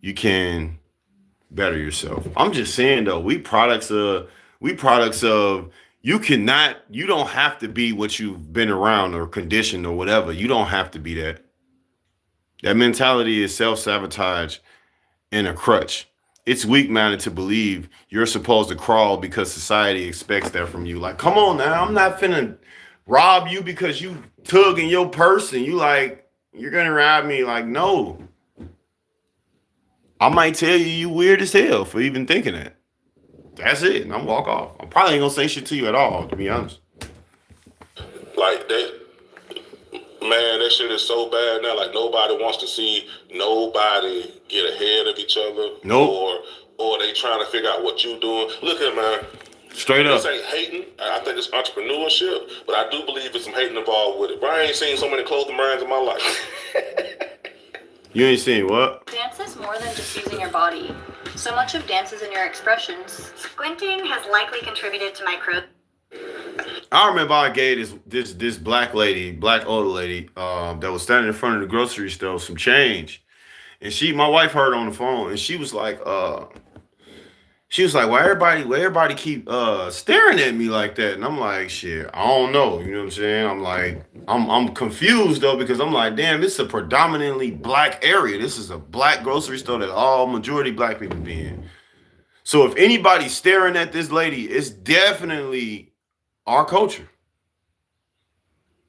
You can better yourself. I'm just saying though, we products of you don't have to be what you've been around or conditioned or whatever. You don't have to be that. That mentality is self-sabotage and a crutch. It's weak-minded to believe you're supposed to crawl because society expects that from you. Like, come on now, I'm not finna rob you because you tugging your purse and you're gonna rob me. Like, no. I might tell you weird as hell for even thinking that. That's it. And I'm walk off. I probably ain't gonna say shit to you at all, to be honest. Like that, man, that shit is so bad now. Like nobody wants to see nobody get ahead of each other. Nope. Or they trying to figure out what you doing. Look here, man. Straight up. This ain't hating. I think it's entrepreneurship, but I do believe there's some hating involved with it. But I ain't seen so many clothing brands in my life. You ain't seen what? Dance is more than just using your body. So much of dance is in your expressions. Squinting has likely contributed to my growth. I remember I gave this black older lady, that was standing in front of the grocery store some change. And my wife heard on the phone and she was like, why everybody keep staring at me like that? And I'm like, shit, I don't know. You know what I'm saying? I'm like, I'm confused though, because I'm like, damn, this is a predominantly black area. This is a black grocery store that all majority black people be in. So if anybody's staring at this lady, it's definitely our culture.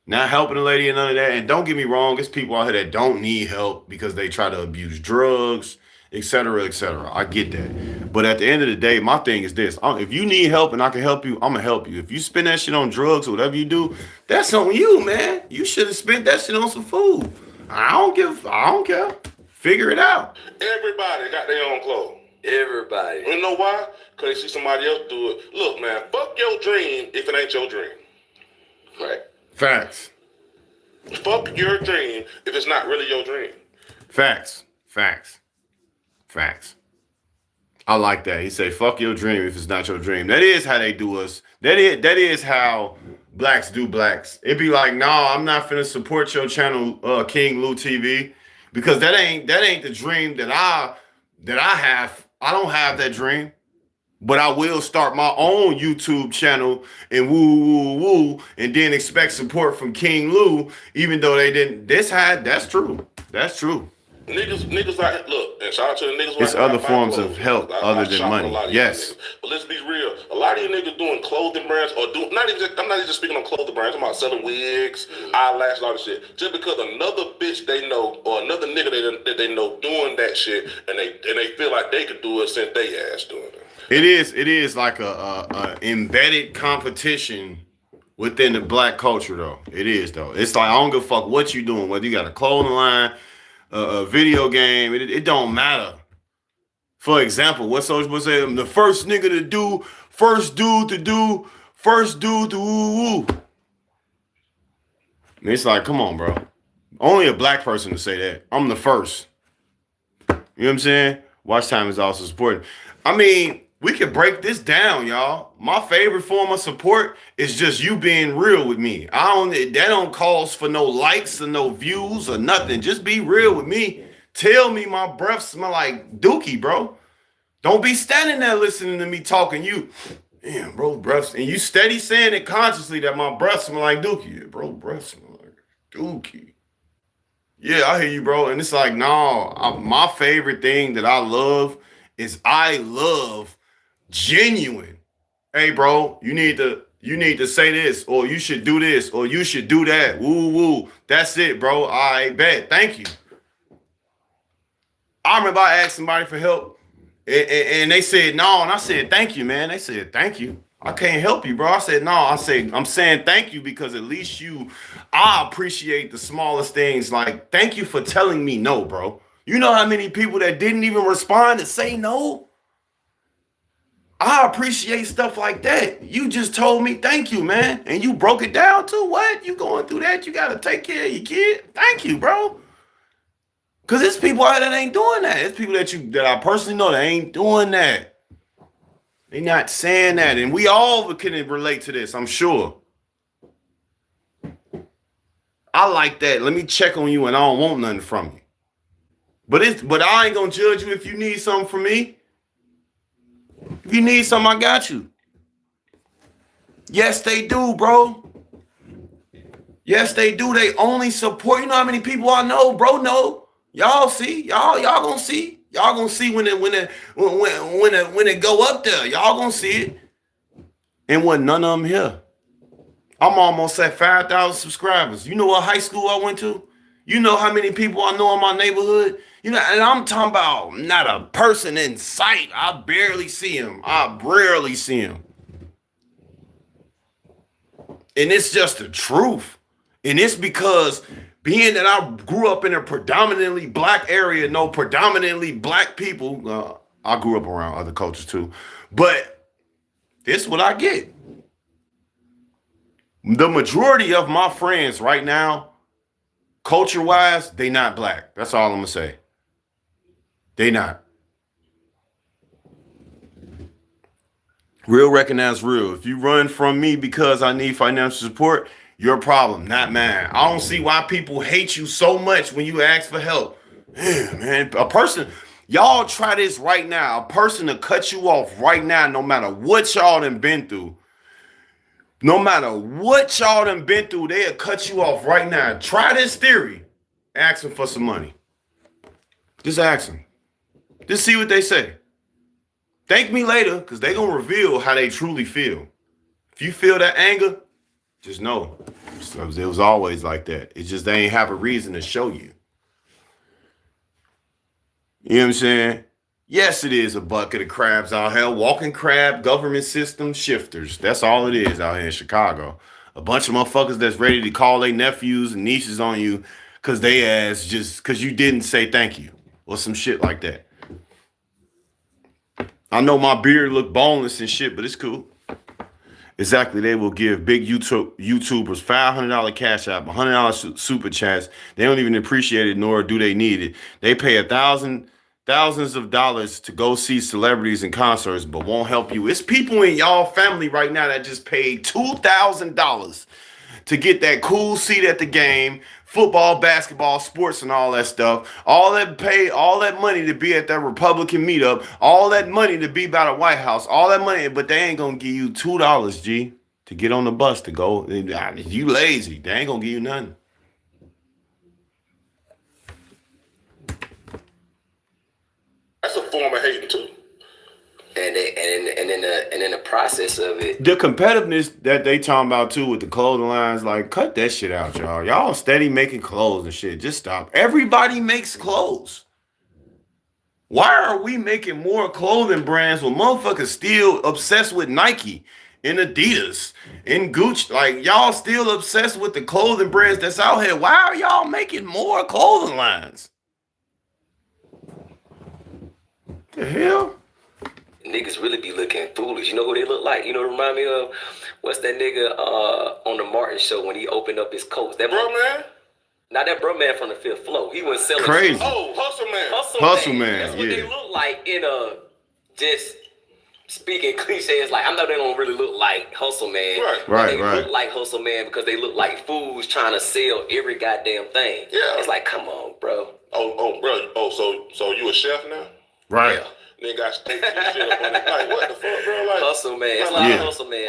Not helping the lady and none of that. And don't get me wrong, it's people out here that don't need help because they try to abuse drugs, etc., etc. I get that. But at the end of the day, my thing is this. If you need help and I can help you, I'm going to help you. If you spend that shit on drugs or whatever you do, that's on you, man. You should have spent that shit on some food. I don't care. Figure it out. Everybody got their own clothes. Everybody. You know why? Because they see somebody else do it. Look, man, fuck your dream if it ain't your dream. Right. Facts. Fuck your dream if it's not really your dream. Facts. I like that. He said, fuck your dream if it's not your dream. That is how they do us. That is how blacks do blacks. It'd be like, nah, I'm not finna support your channel, King Lou TV, because that ain't the dream that I have. I don't have that dream. But I will start my own YouTube channel and woo, and then expect support from King Lou, even though they didn't. That's true. That's true. Niggas like, look, and shout out to the niggas. It's other forms of help other than money. Yes. But let's be real. A lot of you niggas doing clothing brands or I'm not even just speaking on clothing brands. I'm about selling wigs, eyelashes, all this shit. Just because another bitch they know or another nigga that they know doing that shit and they feel like they could do it since they ass doing it. It is like a embedded competition within the black culture, though. It is, though. It's like, I don't give a fuck what you doing, whether you got a clothing line, a video game, it don't matter. For example, what Soulja Boy say? I'm the first nigga to do, first dude to woo. And it's like, come on, bro. Only a black person to say that. I'm the first. You know what I'm saying? Watch time is also supporting. I mean, we can break this down, y'all. My favorite form of support is just you being real with me. That don't cause for no likes or no views or nothing. Just be real with me. Tell me my breath smell like dookie, bro. Don't be standing there listening to me talking. Damn, bro, breath. And you steady saying it consciously that my breath smell like dookie. Yeah, bro, breath smell like dookie. Yeah, I hear you, bro. And it's like, no, my favorite thing that I love is genuine. Hey, bro, you need to say this, or you should do this, or you should do that. Woo. That's it, bro. I bet. Thank you. I remember I asked somebody for help, and they said no, and I said thank you, man. They said thank you. I can't help you, bro. I said no. I'm saying thank you because at least I appreciate the smallest things. Like, thank you for telling me no, bro. You know how many people that didn't even respond to say no? I appreciate stuff like that. You just told me thank you, man. And you broke it down too. What? You going through that? You got to take care of your kid? Thank you, bro. Because there's people out there that ain't doing that. It's people that I personally know that ain't doing that. They're not saying that. And we all can relate to this, I'm sure. I like that. Let me check on you and I don't want nothing from you. But I ain't gonna judge you if you need something from me. If you need something, I got you. Yes, they do, bro. Yes, they do. They only support. You know how many people I know, bro? No. Y'all see. Y'all gonna see. Y'all gonna see when it go up there. Y'all gonna see it. And what none of them here. I'm almost at 5,000 subscribers. You know what high school I went to? You know how many people I know in my neighborhood? You know, and I'm talking about not a person in sight. I barely see him. I rarely see him. And it's just the truth. And it's because being that I grew up in a predominantly black area, no predominantly black people. I grew up around other cultures too. But this is what I get. The majority of my friends right now, culture-wise, they not black. That's all I'm going to say. They not. Real recognize real. If you run from me because I need financial support, your problem, not mine. I don't see why people hate you so much when you ask for help. Man, a person, y'all try this right now. A person to cut you off right now, no matter what y'all done been through. No matter what y'all done been through, they'll cut you off right now. Try this theory. Ask them for some money. Just ask them. Just see what they say. Thank me later, because they're going to reveal how they truly feel. If you feel that anger, just know. It was always like that. It's just they ain't have a reason to show you. You know what I'm saying? Yes, it is a bucket of crabs out here. Walking crab government system shifters. That's all it is out here in Chicago. A bunch of motherfuckers that's ready to call their nephews and nieces on you because they ass just because you didn't say thank you or some shit like that. I know my beard look boneless and shit, but it's cool. Exactly. They will give big YouTubers $500 cash app, $100 super chats. They don't even appreciate it, nor do they need it. They pay thousands of dollars to go see celebrities in concerts, but won't help you. It's people in y'all family right now that just paid $2,000 to get that cool seat at the game, football, basketball, sports, and all that stuff. All that money to be at that Republican meetup, all that money to be by the White House, all that money, but they ain't gonna give you $2, G, to get on the bus to go. You lazy. They ain't gonna give you nothing. That's a form of hating too. And in the process of it, the competitiveness that they talking about too with the clothing lines, like cut that shit out, y'all. Y'all steady making clothes and shit. Just stop. Everybody makes clothes. Why are we making more clothing brands when motherfuckers still obsessed with Nike and Adidas and Gucci? Like y'all still obsessed with the clothing brands that's out here. Why are y'all making more clothing lines? The hell? Niggas really be looking foolish. You know who they look like? You know what remind me of? What's that nigga on the Martin show when he opened up his coats? That bro man? Not that bro man from the Fifth Floor. He was selling crazy. Oh, Hustle Man. Hustle Man. That's what they look like in a just speaking cliches. Like I know they don't really look like Hustle Man. Right. They look like Hustle Man because they look like fools trying to sell every goddamn thing. Yeah. It's like, come on, bro. Oh, bro. Oh, so you a chef now? Right. Yeah. Nigga got steaks and shit up on it. Like, what the fuck, bro? Like, Hustle Man. It's a lot of Hustle Man.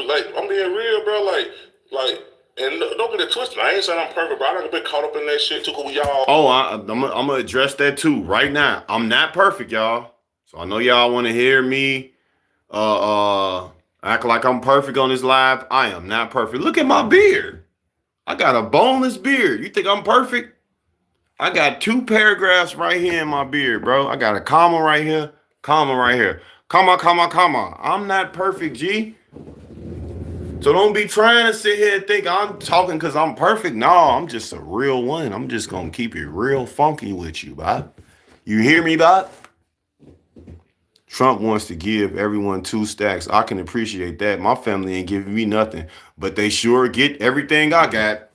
Like, I'm being real, bro. Like, and don't get it twisted. I ain't saying I'm perfect, bro. I done been caught up in that shit too. Cause we all. Oh, I'm gonna address that too right now. I'm not perfect, y'all. So I know y'all want to hear me act like I'm perfect on this live. I am not perfect. Look at my beard. I got a boneless beard. You think I'm perfect? I got 2 paragraphs right here in my beard, bro. I got a comma right here, comma right here. Comma, comma, comma. I'm not perfect, G. So don't be trying to sit here and think I'm talking because I'm perfect. No, I'm just a real one. I'm just going to keep it real funky with you, Bob. You hear me, Bob? Trump wants to give everyone 2 stacks. I can appreciate that. My family ain't giving me nothing, but they sure get everything I got.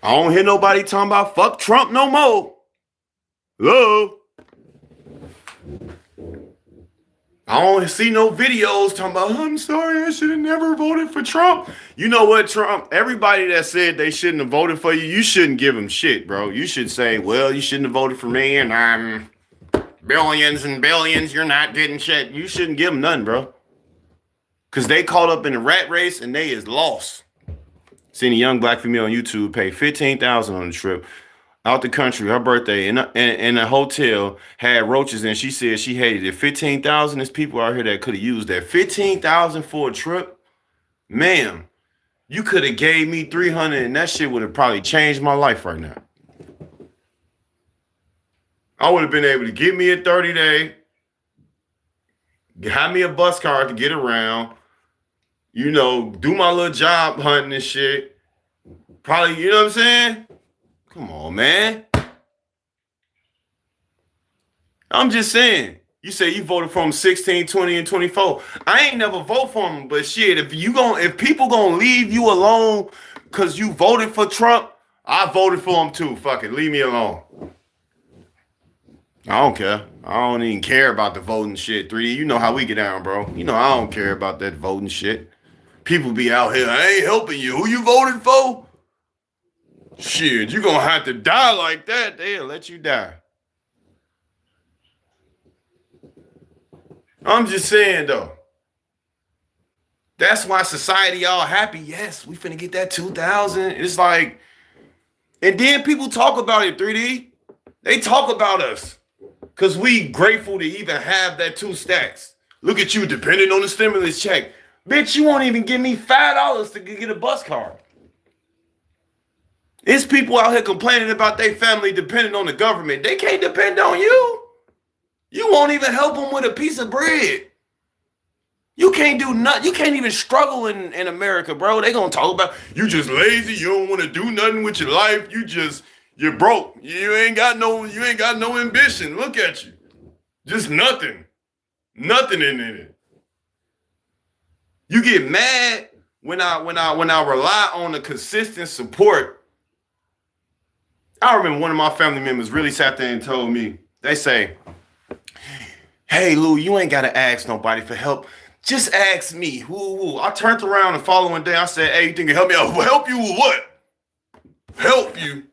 I don't hear nobody talking about fuck Trump no more. Hello? I don't see no videos talking about, I'm sorry, I should have never voted for Trump. You know what, Trump? Everybody that said they shouldn't have voted for you, you shouldn't give them shit, bro. You should say, well, you shouldn't have voted for me, and I'm billions and billions, you're not getting shit. You shouldn't give them nothing, bro. Because they caught up in the rat race, and they is lost. Seen a young black female on YouTube pay $15,000 on the trip out the country, her birthday, in a hotel, had roaches, and she said she hated it. 15,000, there's people out here that could have used that. 15,000 for a trip? Ma'am, you could have gave me 300, and that shit would have probably changed my life right now. I would have been able to get me a 30-day, have me a bus card to get around, you know, do my little job hunting and shit. Probably, you know what I'm saying? Come on, man. I'm just saying. You say you voted for him 16, 20, and 24. I ain't never vote for him, but shit, if people gonna leave you alone because you voted for Trump, I voted for him too. Fuck it, leave me alone. I don't care. I don't even care about the voting shit. 3D, you know how we get down, bro. You know I don't care about that voting shit. People be out here, I ain't helping you. Who you voted for? Shit, you gonna have to die like that. They'll let you die. I'm just saying, though. That's why society all happy. Yes, we finna get that 2,000. It's like, and then people talk about it, 3D. They talk about us. Because we grateful to even have that 2 stacks. Look at you depending on the stimulus check. Bitch, you won't even give me $5 to get a bus card. It's people out here complaining about their family depending on the government. They can't depend on you. You won't even help them with a piece of bread. You can't do nothing. You can't even struggle in America, bro. They gonna talk about you just lazy. You don't want to do nothing with your life. You're broke. You ain't got no ambition. Look at you. Just nothing. Nothing in it. You get mad when I rely on the consistent support. I remember one of my family members really sat there and told me, they say, hey, Lou, you ain't got to ask nobody for help. Just ask me. Woo. I turned around the following day. I said, hey, you think you help me out? Help you with what? Help you?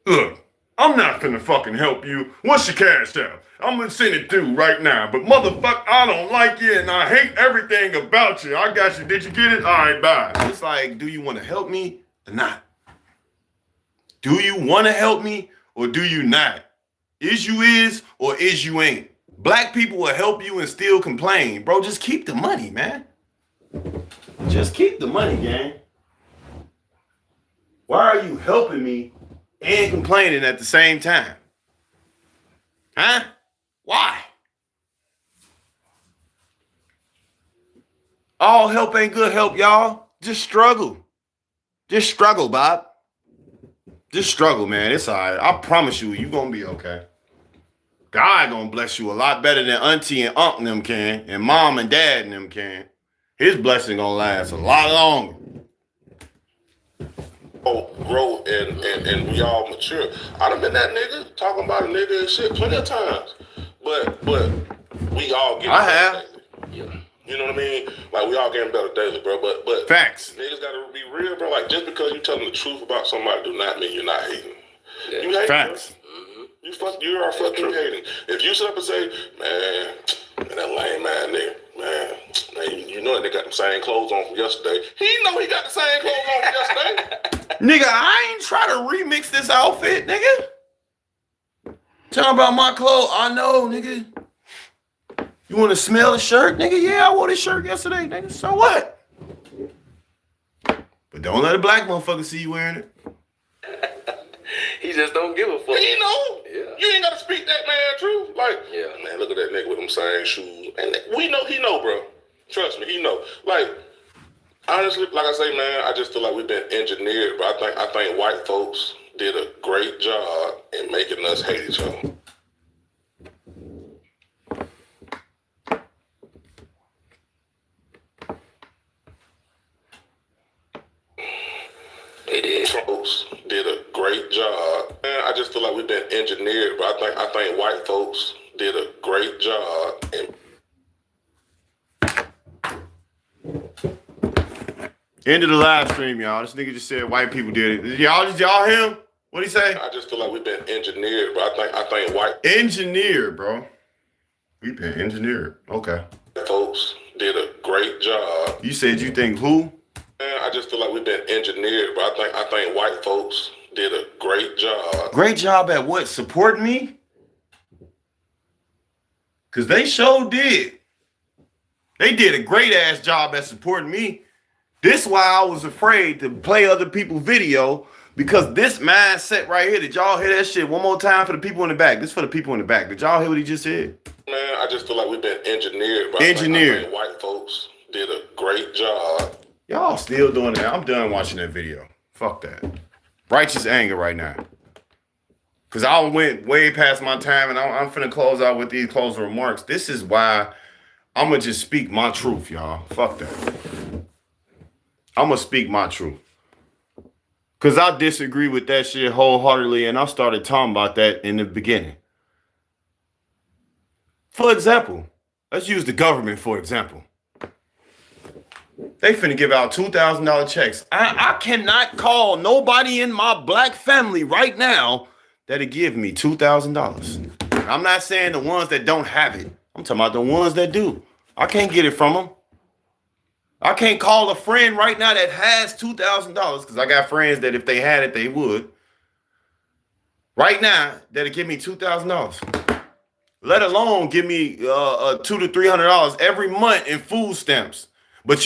Look, I'm not finna fucking help you. What's your cash out? I'm gonna send it through right now. But motherfucker, I don't like you and I hate everything about you. I got you. Did you get it? All right, bye. It's like, do you want to help me or not? Do you want to help me or do you not? Is you is or is you ain't? Black people will help you and still complain. Bro, just keep the money, man. Just keep the money, gang. Why are you helping me and complaining at the same time? Huh? Why? All help ain't good help, y'all. Just struggle. Just struggle, Bob. Just struggle, man. It's all right. I promise you, you're going to be okay. God going to bless you a lot better than auntie and uncle and them can, and mom and dad and them can. His blessing going to last a lot longer. Grow and we all mature. I done been that nigga talking about a nigga and shit plenty of times. But we all getting better daily. You know what I mean? Like we all getting better daily, bro. But facts. Niggas gotta be real, bro. Like just because you telling the truth about somebody do not mean you're not hating. Yeah. You hate facts. You are fucking hating. If you sit up and say, man, that lame man nigga, man, you know that they got the same clothes on from yesterday. He know he got the same clothes on from yesterday. Nigga, I ain't try to remix this outfit, nigga. Tell about my clothes. I know, nigga. You want to smell the shirt, nigga? Yeah, I wore this shirt yesterday, nigga. So what? But don't let a black motherfucker see you wearing it. He just don't give a fuck. He know. Yeah. You ain't got to speak that man truth. Like, yeah, man, look at that nigga with them same shoes. And we know he know, bro. Trust me, he know. Like, honestly, like I say, man, I just feel like we've been engineered. But I think white folks did a great job in making us hate each other. They did. Folks did a great job. Man, I just feel like we've been engineered, but I think white folks did a great job. End of the live stream, y'all. This nigga just said white people did it. Y'all hear him? What'd he say? I just feel like we've been engineered, but I think white engineered, bro. We've been engineered. Okay. Folks did a great job. You said you think who? Man, I just feel like we've been engineered, but I think white folks did a great job. Great job at what? Supporting me? Because they sure did. They did a great ass job at supporting me. This why I was afraid to play other people's video, because this mindset right here, did y'all hear that shit one more time for the people in the back? This for the people in the back. Did y'all hear what he just said? Man, I just feel like we've been engineered, but I think white folks did a great job. Y'all still doing that. I'm done watching that video. Fuck that. Righteous anger right now. Because I went way past my time, and I'm finna close out with these closing remarks. This is why I'm going to just speak my truth, y'all. Fuck that. I'm going to speak my truth. Because I disagree with that shit wholeheartedly, and I started talking about that in the beginning. For example, let's use the government for example. They finna give out $2,000 checks. I cannot call nobody in my black family right now that'll give me $2,000. I'm not saying the ones that don't have it. I'm talking about the ones that do. I can't get it from them. I can't call a friend right now that has $2,000, because I got friends that if they had it, they would. Right now, that'll give me $2,000. Let alone give me $200 to $300 every month in food stamps. But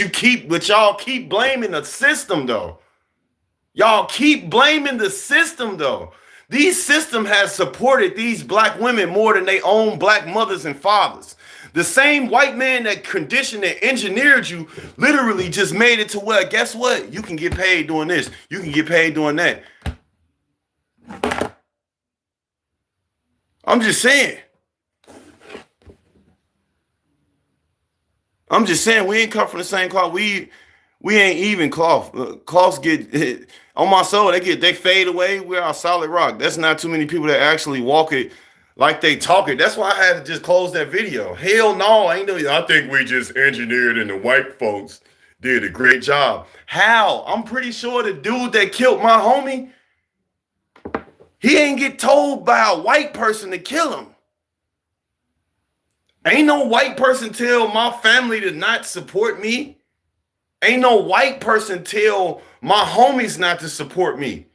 y'all keep blaming the system though. Y'all keep blaming the system though. These system has supported these black women more than they own black mothers and fathers. The same white man that conditioned and engineered you literally just made it to where, guess what? You can get paid doing this. You can get paid doing that. I'm just saying. We ain't cut from the same cloth. We ain't even cloth. Cloths get on my soul. They fade away. We're our solid rock. That's not too many people that actually walk it like they talk it. That's why I had to just close that video. Hell no, I think we just engineered and the white folks did a great job. How? I'm pretty sure the dude that killed my homie, he ain't get told by a white person to kill him. Ain't no white person tell my family to not support me. Ain't no white person tell my homies not to support me.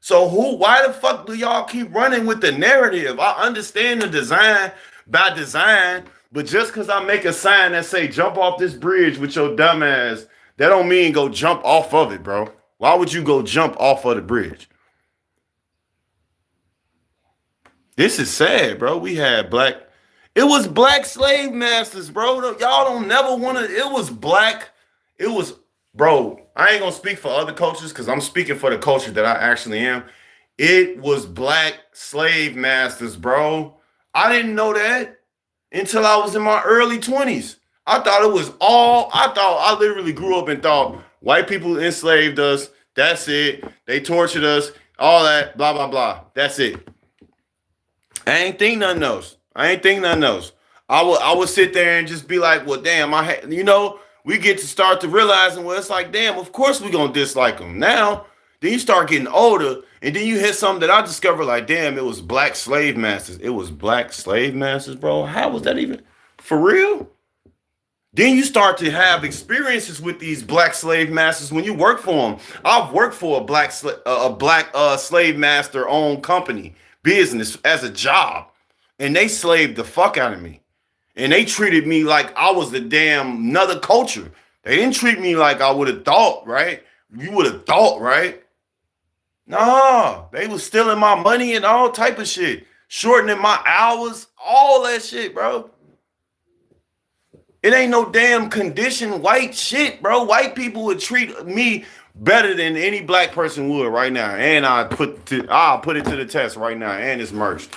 So why the fuck do y'all keep running with the narrative? I understand the design by design, but just because I make a sign that say jump off this bridge with your dumb ass, that don't mean go jump off of it, bro. Why would you go jump off of the bridge? This is sad, bro. It was black slave masters, bro. Y'all don't never want to. Bro, I ain't going to speak for other cultures because I'm speaking for the culture that I actually am. It was black slave masters, bro. I didn't know that until I was in my early 20s. I literally grew up and thought white people enslaved us. That's it. They tortured us. All that, blah, blah, blah. That's it. I ain't think nothing else. I would sit there and just be like, well, damn, we get to start to realizing, well, it's like, damn, of course we're going to dislike them. Now, then you start getting older, and then you hit something that I discovered, like, damn, it was black slave masters. It was black slave masters, bro. How was that even? For real? Then you start to have experiences with these black slave masters when you work for them. I've worked for a black slave master-owned company, business, as a job. And they slaved the fuck out of me. And they treated me like I was the damn another culture. They didn't treat me like I would have thought, right? You would have thought, right? Nah, they was stealing my money and all type of shit. Shortening my hours, all that shit, bro. It ain't no damn conditioned white shit, bro. White people would treat me better than any black person would right now. And I'll put it to the test right now. And it's merged.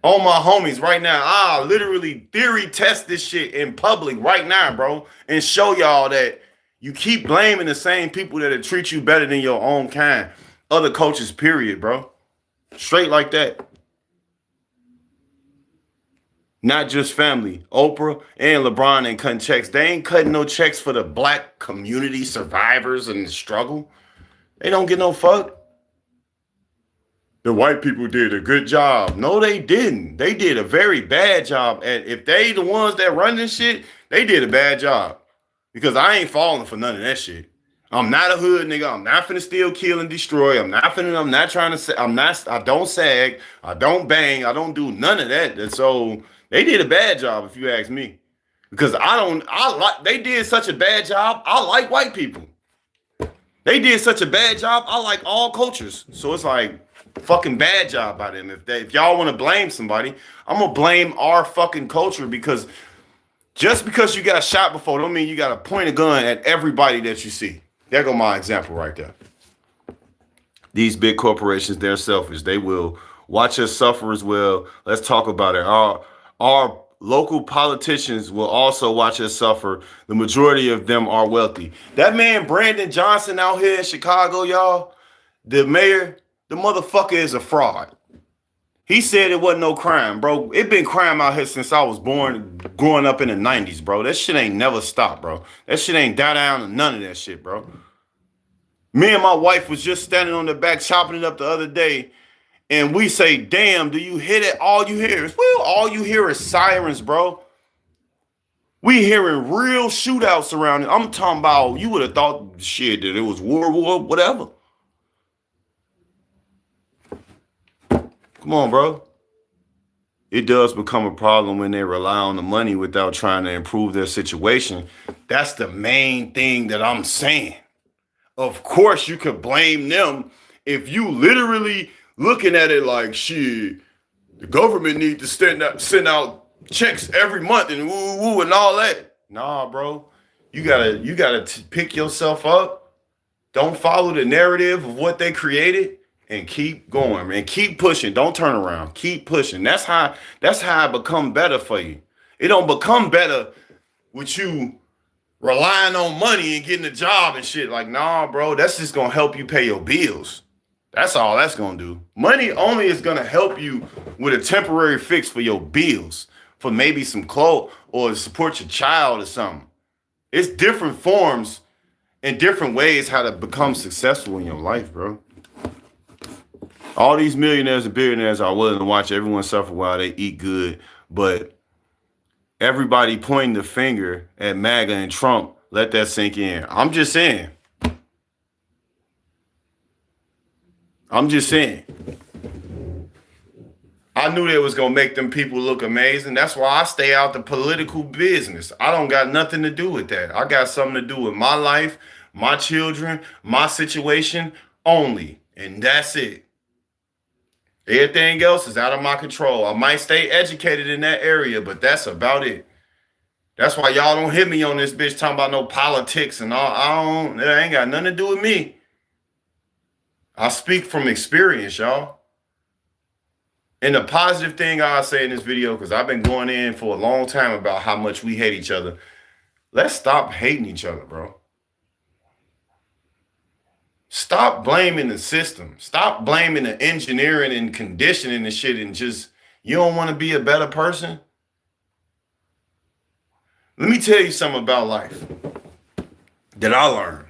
On my homies right now, I'll literally theory test this shit in public right now, bro, and show y'all that you keep blaming the same people that treat you better than your own kind. Other cultures, period, bro. Straight like that. Not just family. Oprah and LeBron ain't cutting checks. They ain't cutting no checks for the black community survivors and the struggle. They don't get no fuck. The white people did a good job. No, they didn't. They did a very bad job. And if they the ones that run this shit, they did a bad job. Because I ain't falling for none of that shit. I'm not a hood nigga. I'm not finna steal, kill, and destroy. I'm not trying to say, I don't sag. I don't bang. I don't do none of that. And so they did a bad job, if you ask me. Because they did such a bad job. I like white people. They did such a bad job. I like all cultures. So it's like, fucking bad job by them. If y'all want to blame somebody, I'm gonna blame our fucking culture, because just because you got shot before don't mean you gotta point a gun at everybody that you see. There go my example right there. These big corporations, they're selfish. They will watch us suffer as well. Let's talk about it. Our local politicians will also watch us suffer. The majority of them are wealthy. That man Brandon Johnson out here in Chicago, y'all, the mayor, the motherfucker is a fraud. He said it wasn't no crime, bro. It been crime out here since I was born, growing up in the 90s, bro. That shit ain't never stopped, bro. That shit ain't die down to none of that shit, bro. Me and my wife was just standing on the back chopping it up the other day, and we say, damn, do you hear that? All you hear is, well, all you hear is sirens, bro. We hearing real shootouts around it. I'm talking about, you would have thought, shit, that it was World War, whatever. Come on, bro. It does become a problem when they rely on the money without trying to improve their situation. That's the main thing that I'm saying. Of course, you could blame them if you literally looking at it like, shit, the government need to send out checks every month and woo and all that. Nah, bro. You gotta pick yourself up. Don't follow the narrative of what they created. And keep going, man. Keep pushing. Don't turn around. Keep pushing. That's how it become better for you. It don't become better with you relying on money and getting a job and shit. Like, nah, bro, that's just gonna help you pay your bills. That's all that's gonna do. Money only is gonna help you with a temporary fix for your bills, for maybe some clothes or to support your child or something. It's different forms and different ways how to become successful in your life, bro. All these millionaires and billionaires are willing to watch everyone suffer while they eat good, but everybody pointing the finger at MAGA and Trump, let that sink in. I'm just saying. I knew they was going to make them people look amazing. That's why I stay out the political business. I don't got nothing to do with that. I got something to do with my life, my children, my situation only, and that's it. Everything else is out of my control. I might stay educated in that area, but that's about it. That's why y'all don't hit me on this bitch talking about no politics and all. It ain't got nothing to do with me. I speak from experience, y'all. And the positive thing I'll say in this video, because I've been going in for a long time about how much we hate each other. Let's stop hating each other, bro. Stop blaming the system. Stop blaming the engineering and conditioning and shit and just, you don't want to be a better person? Let me tell you something about life that I learned.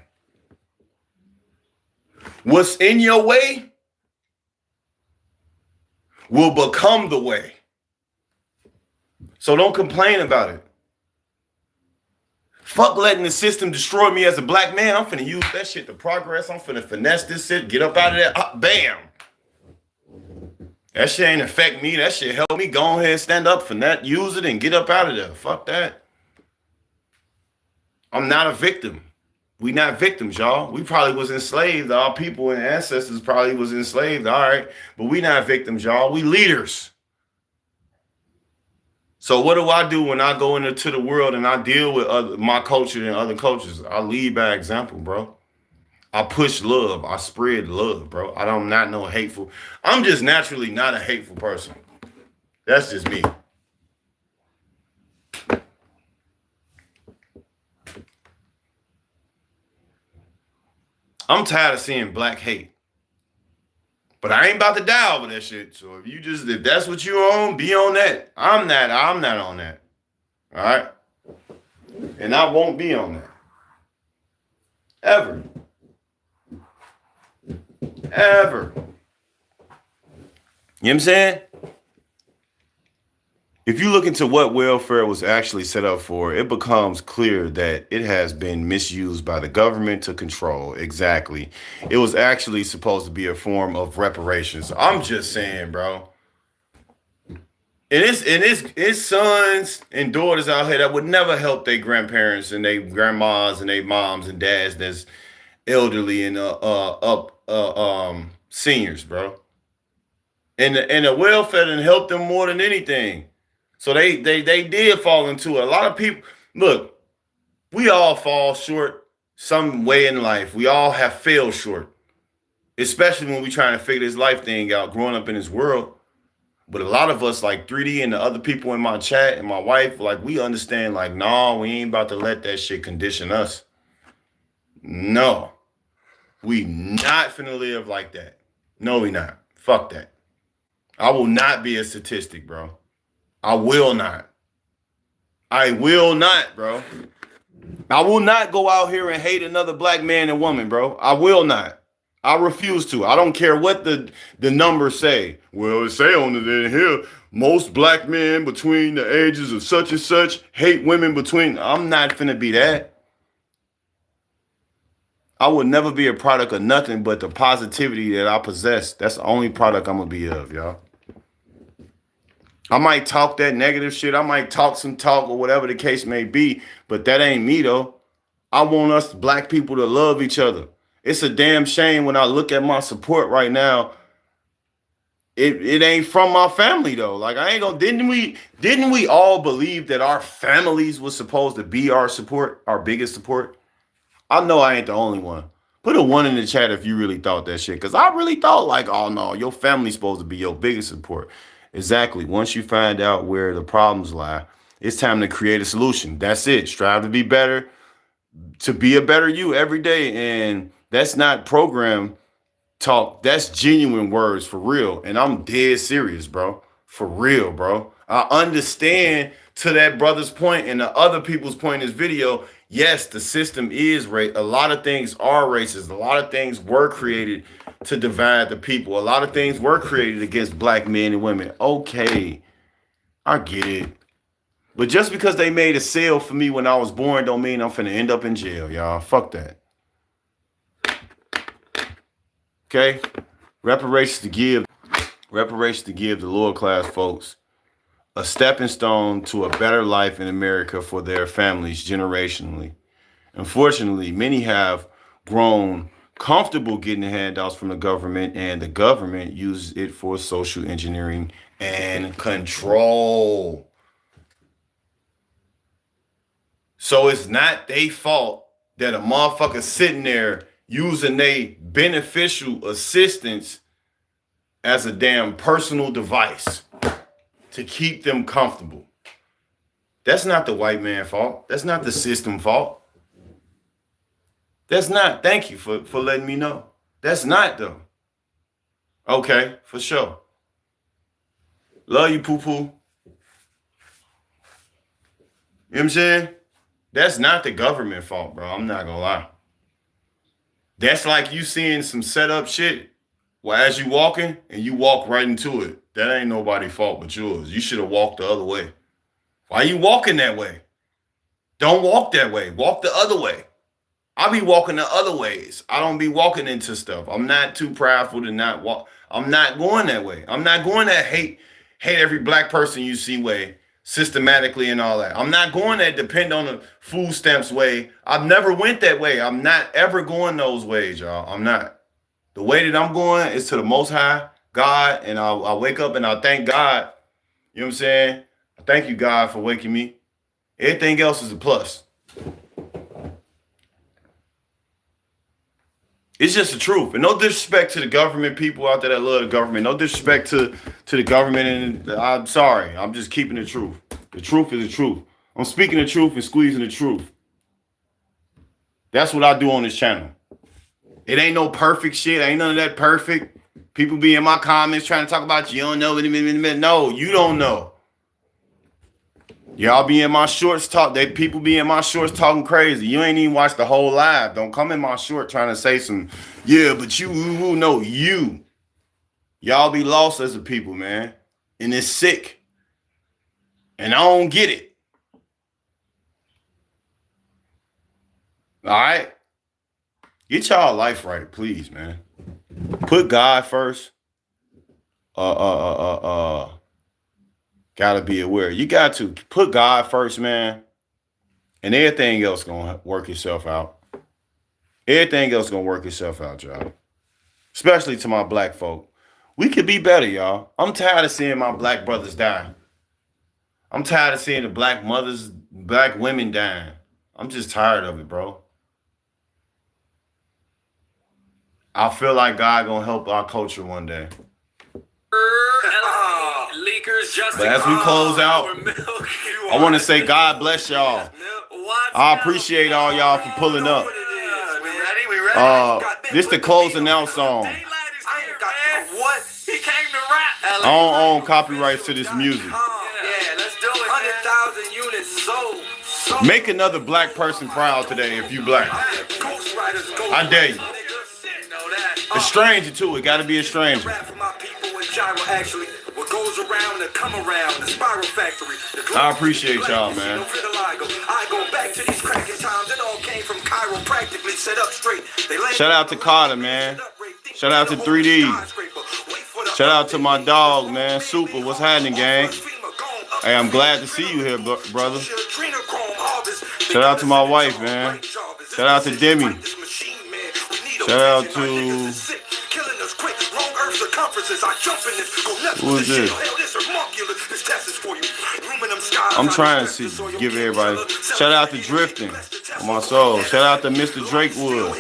What's in your way will become the way. So don't complain about it. Fuck letting the system destroy me as a black man. I'm finna use that shit to progress. I'm finna finesse this shit. Get up out of there. Bam. That shit ain't affect me. That shit help me go ahead and stand up for that. Use it and get up out of there. Fuck that. I'm not a victim. We not victims, y'all. We probably was enslaved. Our people and ancestors probably was enslaved. All right. But we not victims, y'all. We leaders. So what do I do when I go into the world and I deal with my culture and other cultures? I lead by example, bro. I push love. I spread love, bro. I'm not no hateful. I'm just naturally not a hateful person. That's just me. I'm tired of seeing black hate. But I ain't about to die over that shit. So if that's what you on, be on that. I'm not on that. All right? And I won't be on that. Ever. Ever. You know what I'm saying? If you look into what welfare was actually set up for, it becomes clear that it has been misused by the government to control. Exactly. It was actually supposed to be a form of reparations. I'm just saying, bro. And it's sons and daughters out here that would never help their grandparents and their grandmas and their moms and dads that's elderly and seniors, bro. And the welfare didn't help them more than anything. So they did fall into it. A lot of people, look, we all fall short some way in life. We all have failed short, especially when we trying to figure this life thing out, growing up in this world. But a lot of us, like 3D and the other people in my chat and my wife, like we understand, like, no, we ain't about to let that shit condition us. No, we not finna live like that. No, we not. Fuck that. I will not be a statistic, bro. I will not. I will not, bro. I will not go out here and hate another black man and woman, bro. I will not. I refuse to. I don't care what the numbers say. Well, it say on it in here, most black men between the ages of such and such hate women between. I'm not finna be that. I would never be a product of nothing but the positivity that I possess. That's the only product I'm gonna be of, y'all. I might talk that negative shit. I might talk some talk or whatever the case may be, but that ain't me though. I want us black people to love each other. It's a damn shame when I look at my support right now. It ain't from my family though. Like I ain't gonna, didn't we all believe that our families was supposed to be our support, our biggest support? I know I ain't the only one. Put a 1 in the chat if you really thought that shit. Cause I really thought like, oh no, your family's supposed to be your biggest support. Exactly. Once you find out where the problems lie, it's time to create a solution. That's it. Strive to be better, to be a better you every day. And that's not program talk. That's genuine words for real. And I'm dead serious, bro. For real, bro. I understand to that brother's point and the other people's point in this video. Yes, the system is racist. A lot of things are racist. A lot of things were created to divide the people. A lot of things were created against black men and women. Okay, I get it. But just because they made a sale for me when I was born don't mean I'm finna end up in jail, y'all. Fuck that. Okay? Reparations to give the lower class folks a stepping stone to a better life in America for their families generationally. Unfortunately, many have grown comfortable getting the handouts from the government, and the government uses it for social engineering and control. So it's not their fault that a motherfucker sitting there using their beneficial assistance as a damn personal device to keep them comfortable. That's not the white man's fault. That's not the system fault. That's not. Thank you for letting me know. That's not though. Okay, for sure. Love you, poo-poo. You know what I'm saying? That's not the government fault, bro. I'm not gonna lie. That's like you seeing some setup shit. Well, as you walking and you walk right into it. That ain't nobody's fault but yours. You should have walked the other way. Why you walking that way? Don't walk that way. Walk the other way. I be walking the other ways. I don't be walking into stuff. I'm not too prideful to not walk. I'm not going that way. I'm not going that hate every black person you see way systematically and all that. I'm not going that depend on the food stamps way. I've never went that way. I'm not ever going those ways, y'all. I'm not. The way that I'm going is to the Most High, God, and I wake up and I thank God. You know what I'm saying? I thank you, God, for waking me. Everything else is a plus. It's just the truth. And no disrespect to the government, people out there that love the government. No disrespect to the government. And I'm sorry. I'm just keeping the truth. The truth is the truth. I'm speaking the truth and squeezing the truth. That's what I do on this channel. It ain't no perfect shit. Ain't none of that perfect. People be in my comments trying to talk about you don't know. No, you don't know. Y'all be in my shorts people be in my shorts talking crazy. You ain't even watched the whole live. Don't come in my short trying to say some, yeah, but you know you. Y'all be lost as a people, man. And it's sick. And I don't get it. All right? Get y'all life right, please, man. Put God first. Gotta be aware. You got to put God first, man. And everything else gonna work itself out. Everything else gonna work itself out, y'all. Especially to my black folk. We could be better, y'all. I'm tired of seeing my black brothers die. I'm tired of seeing the black mothers, black women dying. I'm just tired of it, bro. I feel like God gonna help our culture one day. But as we close out, I want to say God bless y'all. I appreciate all y'all for pulling up. This the closing out song. I don't own copyrights to this music. Make another black person proud today if you black. I dare you. A stranger too. It got to be a stranger. I appreciate y'all, man. Shout out to Carter, man. Shout out to 3D. Shout out to my dog, man. Super. What's happening, gang? Hey, I'm glad to see you here, brother. Shout out to my wife, man. Shout out to Demi. Shout out to... Who is this? I'm trying to give everybody. Shout out to Drifting on my soul. Shout out to Mr. Drakewood.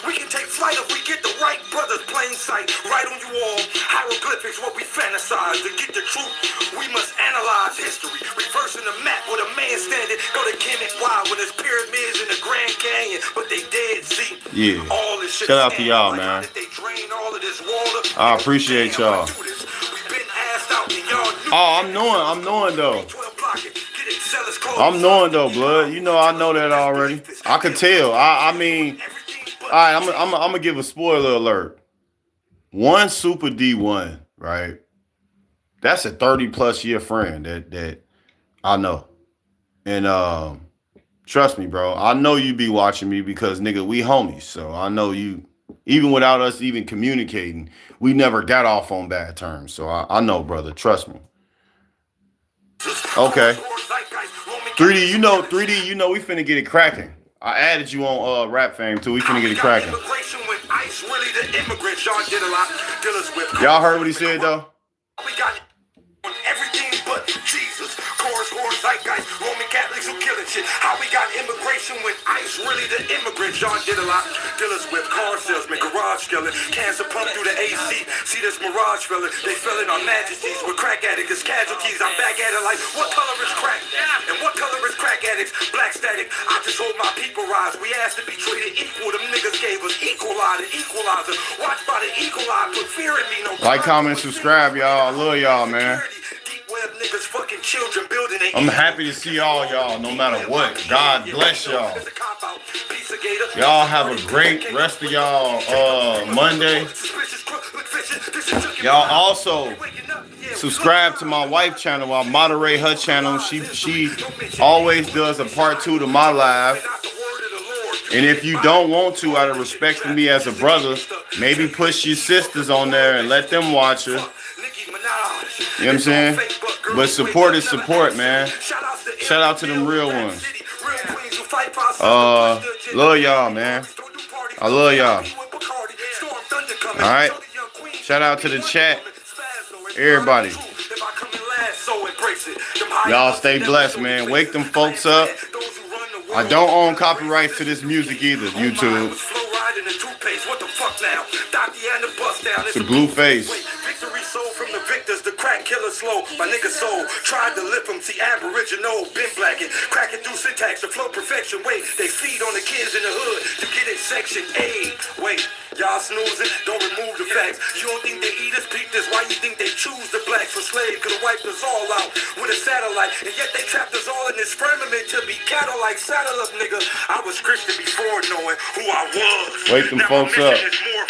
We can take flight if we get the right brothers plain sight. Right on you all. Hieroglyphics, what we fantasize. To get the truth, we must analyze history. Reversing the map with a man standing. Go to Kemet Wild when there's pyramids in the Grand Canyon. But they dead, see. Yeah. Shout out to y'all, man. I appreciate y'all. Oh, I'm knowing though. I'm knowing though, blood. You know, I know that already. I could tell. I mean, all right. I'm gonna give a spoiler alert. One Super D1, right? That's a 30+ year friend that I know, and trust me, bro. I know you be watching me because nigga, we homies. So I know you. Even without us even communicating, we never got off on bad terms. So I know, brother. Trust me. Okay. 3D, you know, we finna get it cracking. I added you on Rap Fame too. We finna get it cracking. Y'all heard what he said though? Everything but Jesus. Chorus, zeitgeist, Roman Catholics who killing shit. How we got immigration when ICE really the immigrants. Y'all did a lot. Dealers with car salesmen, garage killing, cancer pump through the AC. See this mirage feeling. They feeling our majesties with crack addicts, casualties. I'm back at it like, what color is crack? And what color is crack addicts? Black static. I just hope my people rise. We asked to be treated equal. Them niggas gave us equalizer. Watch by the equal eye. Put fear in me. No. Like, comment, subscribe, y'all. I love y'all, man. I'm happy to see all y'all, no matter what. God bless y'all. Y'all have a great rest of y'all Monday. Y'all also subscribe to my wife's channel. I moderate her channel. She always does a part 2 to my live. And if you don't want to, out of respect for me as a brother, maybe push your sisters on there and let them watch her. You know what I'm saying? But support is support, man. Shout out to them real ones. Love y'all, man. I love y'all. All right. Shout out to the chat. Everybody. Y'all stay blessed, man. Wake them folks up. I don't own copyrights to this music either, YouTube. It's a Blueface. From the victors, the crack killer slow. My nigga soul tried to lift him. See, Aboriginal, been blacking, cracking through syntax, the flow perfection. Wait, they feed on the kids in the hood to get in section A. Wait, y'all snoozing, don't remove the facts. You don't think they eat us, peep this. Why you think they choose the blacks for slaves? Could've wiped us all out with a satellite, and yet they trapped us all in this firmament to be cattle like saddle up, nigga. I was Christian before knowing who I was. Wake them Now folks my mission up. is more